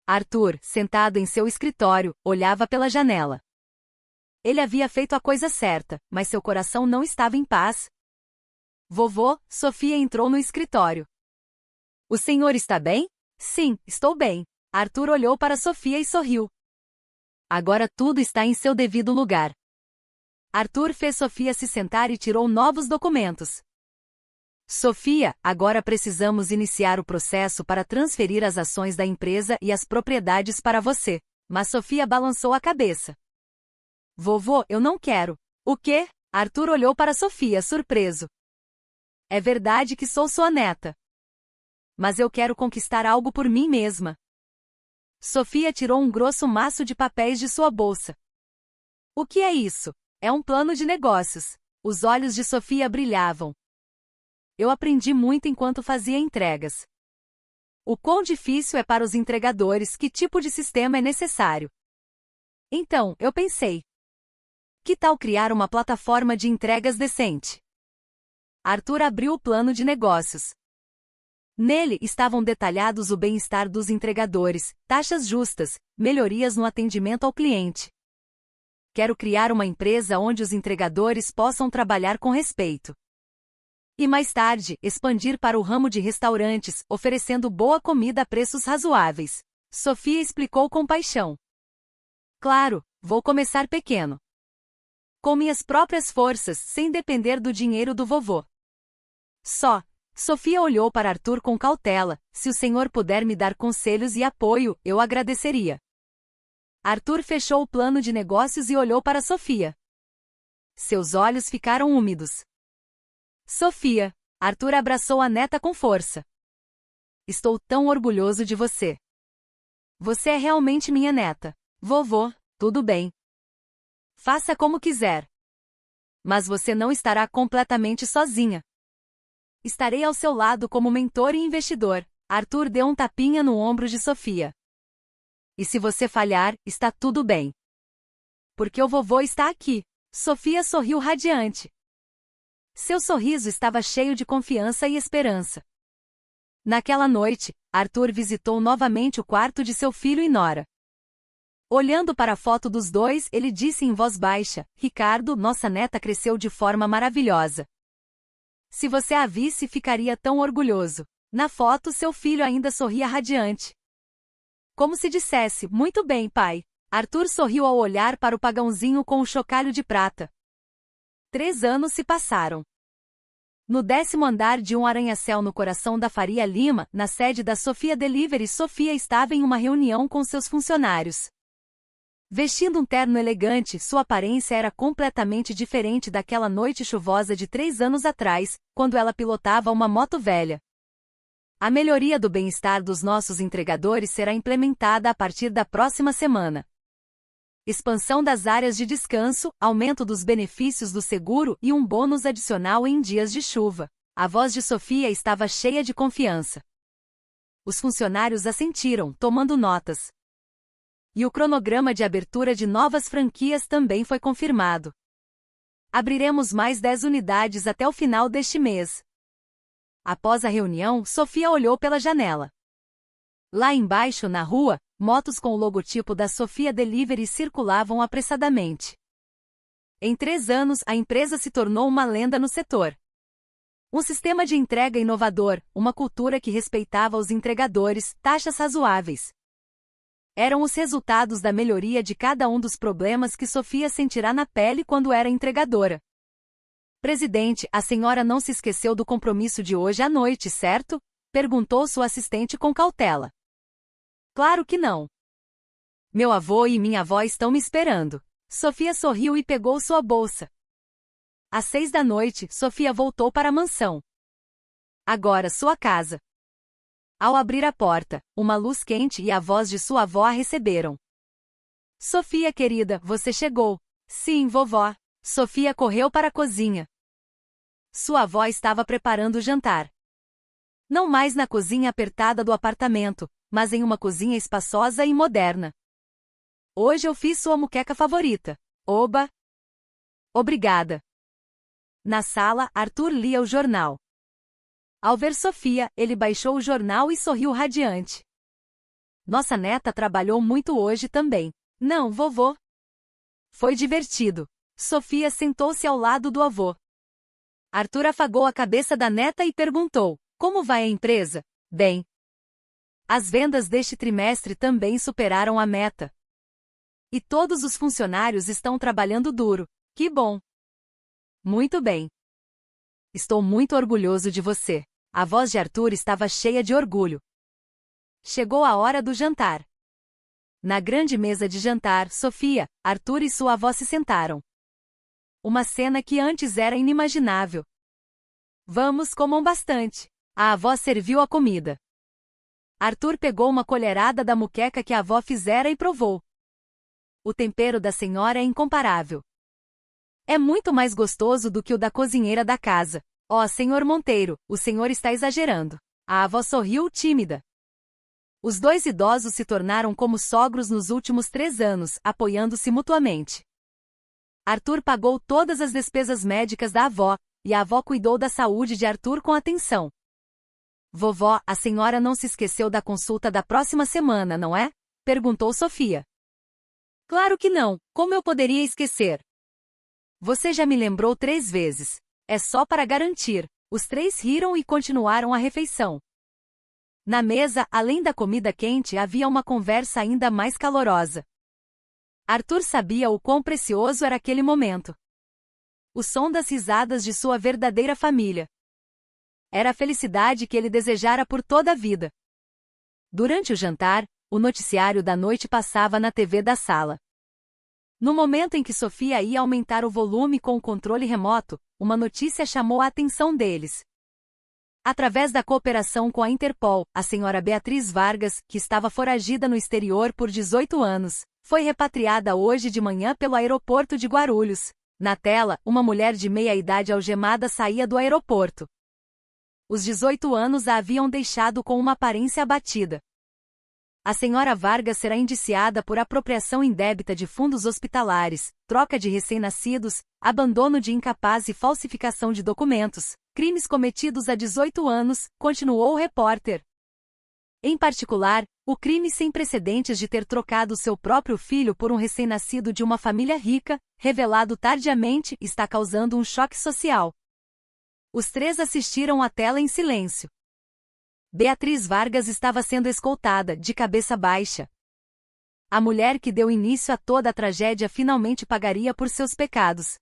Arthur, sentado em seu escritório, olhava pela janela. Ele havia feito a coisa certa, mas seu coração não estava em paz. Vovô, Sofia entrou no escritório. O senhor está bem? Sim, estou bem. Arthur olhou para Sofia e sorriu. Agora tudo está em seu devido lugar. Arthur fez Sofia se sentar e tirou novos documentos. Sofia, agora precisamos iniciar o processo para transferir as ações da empresa e as propriedades para você. Mas Sofia balançou a cabeça. Vovô, eu não quero. O quê? Arthur olhou para Sofia, surpreso. É verdade que sou sua neta. Mas eu quero conquistar algo por mim mesma. Sofia tirou um grosso maço de papéis de sua bolsa. O que é isso? É um plano de negócios. Os olhos de Sofia brilhavam. Eu aprendi muito enquanto fazia entregas. O quão difícil é para os entregadores, que tipo de sistema é necessário. Então, eu pensei. Que tal criar uma plataforma de entregas decente? Arthur abriu o plano de negócios. Nele estavam detalhados o bem-estar dos entregadores, taxas justas, melhorias no atendimento ao cliente. Quero criar uma empresa onde os entregadores possam trabalhar com respeito. E mais tarde, expandir para o ramo de restaurantes, oferecendo boa comida a preços razoáveis. Sofia explicou com paixão. Claro, vou começar pequeno. Com minhas próprias forças, sem depender do dinheiro do vovô. Sofia olhou para Arthur com cautela. Se o senhor puder me dar conselhos e apoio, eu agradeceria. Arthur fechou o plano de negócios e olhou para Sofia. Seus olhos ficaram úmidos. Sofia, Arthur abraçou a neta com força. Estou tão orgulhoso de você. Você é realmente minha neta. Vovô, tudo bem. Faça como quiser. Mas você não estará completamente sozinha. Estarei ao seu lado como mentor e investidor. Arthur deu um tapinha no ombro de Sofia. E se você falhar, está tudo bem. Porque o vovô está aqui. Sofia sorriu radiante. Seu sorriso estava cheio de confiança e esperança. Naquela noite, Arthur visitou novamente o quarto de seu filho e nora. Olhando para a foto dos dois, ele disse em voz baixa: Ricardo, nossa neta cresceu de forma maravilhosa. Se você a visse, ficaria tão orgulhoso. Na foto, seu filho ainda sorria radiante. Como se dissesse: muito bem, pai. Arthur sorriu ao olhar para o pagãozinho com o chocalho de prata. 3 anos se passaram. No 10º andar de um arranha-céu no coração da Faria Lima, na sede da Sofia Delivery, Sofia estava em uma reunião com seus funcionários. Vestindo um terno elegante, sua aparência era completamente diferente daquela noite chuvosa de 3 anos atrás, quando ela pilotava uma moto velha. A melhoria do bem-estar dos nossos entregadores será implementada a partir da próxima semana. Expansão das áreas de descanso, aumento dos benefícios do seguro e um bônus adicional em dias de chuva. A voz de Sofia estava cheia de confiança. Os funcionários assentiram, tomando notas. E o cronograma de abertura de novas franquias também foi confirmado. Abriremos mais 10 unidades até o final deste mês. Após a reunião, Sofia olhou pela janela. Lá embaixo, na rua, motos com o logotipo da Sofia Delivery circulavam apressadamente. Em 3 anos, a empresa se tornou uma lenda no setor. Um sistema de entrega inovador, uma cultura que respeitava os entregadores, taxas razoáveis. Eram os resultados da melhoria de cada um dos problemas que Sofia sentirá na pele quando era entregadora. Presidente, a senhora não se esqueceu do compromisso de hoje à noite, certo? Perguntou sua assistente com cautela. Claro que não. Meu avô e minha avó estão me esperando. Sofia sorriu e pegou sua bolsa. Às 6 da noite, Sofia voltou para a mansão. Agora sua casa. Ao abrir a porta, uma luz quente e a voz de sua avó a receberam. Sofia querida, você chegou. Sim, vovó. Sofia correu para a cozinha. Sua avó estava preparando o jantar. Não mais na cozinha apertada do apartamento, mas em uma cozinha espaçosa e moderna. Hoje eu fiz sua moqueca favorita. Oba! Obrigada. Na sala, Arthur lia o jornal. Ao ver Sofia, ele baixou o jornal e sorriu radiante. Nossa neta trabalhou muito hoje também. Não, vovô. Foi divertido. Sofia sentou-se ao lado do avô. Arthur afagou a cabeça da neta e perguntou: como vai a empresa? Bem. As vendas deste trimestre também superaram a meta. E todos os funcionários estão trabalhando duro. Que bom. Muito bem. Estou muito orgulhoso de você. A voz de Arthur estava cheia de orgulho. Chegou a hora do jantar. Na grande mesa de jantar, Sofia, Arthur e sua avó se sentaram. Uma cena que antes era inimaginável. Vamos, comam bastante. A avó serviu a comida. Arthur pegou uma colherada da moqueca que a avó fizera e provou. O tempero da senhora é incomparável. É muito mais gostoso do que o da cozinheira da casa. Ó, senhor Monteiro, o senhor está exagerando. A avó sorriu tímida. Os dois idosos se tornaram como sogros nos últimos 3 anos, apoiando-se mutuamente. Arthur pagou todas as despesas médicas da avó, e a avó cuidou da saúde de Arthur com atenção. Vovó, a senhora não se esqueceu da consulta da próxima semana, não é? Perguntou Sofia. Claro que não, como eu poderia esquecer? Você já me lembrou 3 vezes. É só para garantir. Os 3 riram e continuaram a refeição. Na mesa, além da comida quente, havia uma conversa ainda mais calorosa. Arthur sabia o quão precioso era aquele momento. O som das risadas de sua verdadeira família. Era a felicidade que ele desejara por toda a vida. Durante o jantar, o noticiário da noite passava na TV da sala. No momento em que Sofia ia aumentar o volume com o controle remoto, uma notícia chamou a atenção deles. Através da cooperação com a Interpol, a senhora Beatriz Vargas, que estava foragida no exterior por 18 anos, foi repatriada hoje de manhã pelo aeroporto de Guarulhos. Na tela, uma mulher de meia-idade algemada saía do aeroporto. Os 18 anos a haviam deixado com uma aparência abatida. A senhora Vargas será indiciada por apropriação indébita de fundos hospitalares, troca de recém-nascidos, abandono de incapaz e falsificação de documentos, crimes cometidos há 18 anos, continuou o repórter. Em particular, o crime sem precedentes de ter trocado seu próprio filho por um recém-nascido de uma família rica, revelado tardiamente, está causando um choque social. Os 3 assistiram à tela em silêncio. Beatriz Vargas estava sendo escoltada, de cabeça baixa. A mulher que deu início a toda a tragédia finalmente pagaria por seus pecados.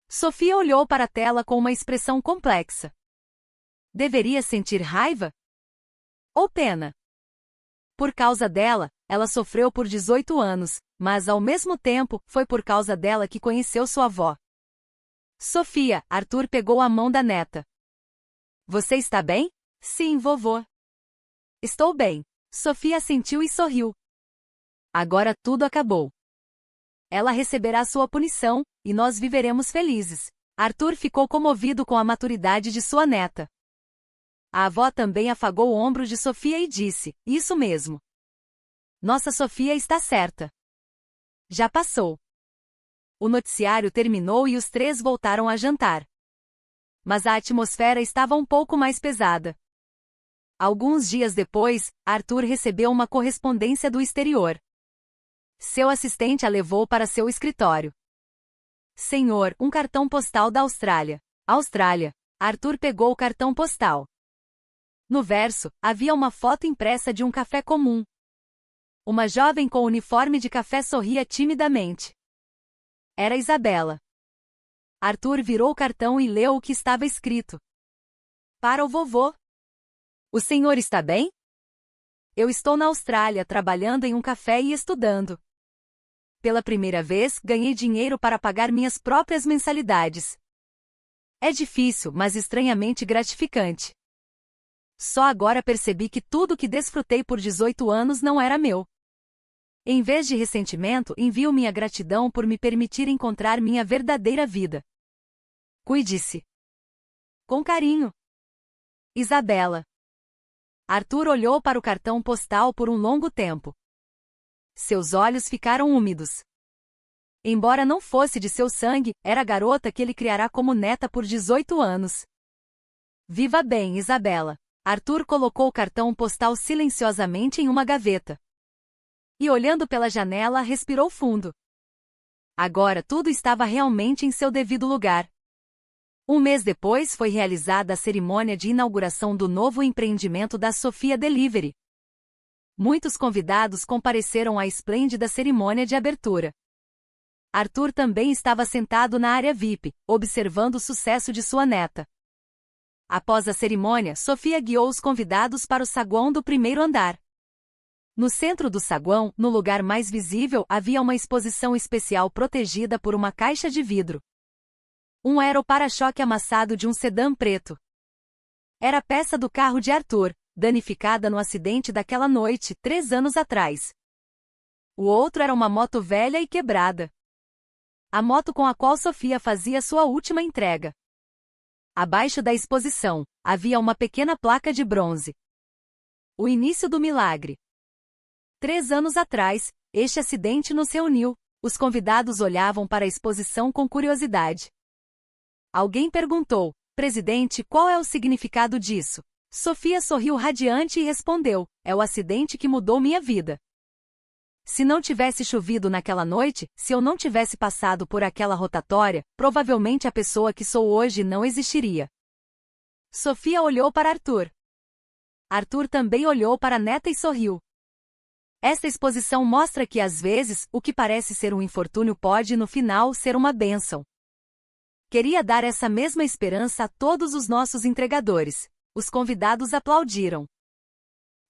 Sofia olhou para a tela com uma expressão complexa. Deveria sentir raiva? Ou pena? Por causa dela, ela sofreu por 18 anos, mas ao mesmo tempo, foi por causa dela que conheceu sua avó. Sofia, Arthur pegou a mão da neta. Você está bem? Sim, vovô. Estou bem. Sofia assentiu e sorriu. Agora tudo acabou. Ela receberá sua punição, e nós viveremos felizes. Arthur ficou comovido com a maturidade de sua neta. A avó também afagou o ombro de Sofia e disse, isso mesmo. Nossa Sofia está certa. Já passou. O noticiário terminou e os 3 voltaram a jantar. Mas a atmosfera estava um pouco mais pesada. Alguns dias depois, Arthur recebeu uma correspondência do exterior. Seu assistente a levou para seu escritório. Senhor, um cartão postal da Austrália. Austrália. Arthur pegou o cartão postal. No verso, havia uma foto impressa de um café comum. Uma jovem com uniforme de café sorria timidamente. Era Isabela. Arthur virou o cartão e leu o que estava escrito. Para o vovô. O senhor está bem? Eu estou na Austrália trabalhando em um café e estudando. Pela primeira vez, ganhei dinheiro para pagar minhas próprias mensalidades. É difícil, mas estranhamente gratificante. Só agora percebi que tudo que desfrutei por 18 anos não era meu. Em vez de ressentimento, envio minha gratidão por me permitir encontrar minha verdadeira vida. Cuide-se. Com carinho. Isabela. Arthur olhou para o cartão postal por um longo tempo. Seus olhos ficaram úmidos. Embora não fosse de seu sangue, era a garota que ele criará como neta por 18 anos. Viva bem, Isabela. Arthur colocou o cartão postal silenciosamente em uma gaveta. E olhando pela janela, respirou fundo. Agora tudo estava realmente em seu devido lugar. Um mês depois foi realizada a cerimônia de inauguração do novo empreendimento da Sofia Delivery. Muitos convidados compareceram à esplêndida cerimônia de abertura. Arthur também estava sentado na área VIP, observando o sucesso de sua neta. Após a cerimônia, Sofia guiou os convidados para o saguão do primeiro andar. No centro do saguão, no lugar mais visível, havia uma exposição especial protegida por uma caixa de vidro. Era o para-choque amassado de um sedã preto. Era a peça do carro de Arthur, danificada no acidente daquela noite, 3 anos atrás. O outro era uma moto velha e quebrada. A moto com a qual Sofia fazia sua última entrega. Abaixo da exposição, havia uma pequena placa de bronze. O início do milagre. 3 anos atrás, este acidente nos reuniu. Os convidados olhavam para a exposição com curiosidade. Alguém perguntou, presidente, qual é o significado disso? Sofia sorriu radiante e respondeu: é o acidente que mudou minha vida. Se não tivesse chovido naquela noite, se eu não tivesse passado por aquela rotatória, provavelmente a pessoa que sou hoje não existiria. Sofia olhou para Arthur. Arthur também olhou para a neta e sorriu. Esta exposição mostra que, às vezes, o que parece ser um infortúnio pode, no final, ser uma bênção. Queria dar essa mesma esperança a todos os nossos entregadores. Os convidados aplaudiram.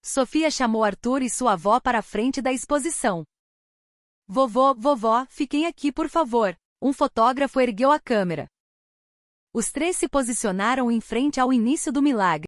Sofia chamou Arthur e sua avó para a frente da exposição. Vovô, vovó, fiquem aqui por favor. Um fotógrafo ergueu a câmera. Os três se posicionaram em frente ao início do milagre.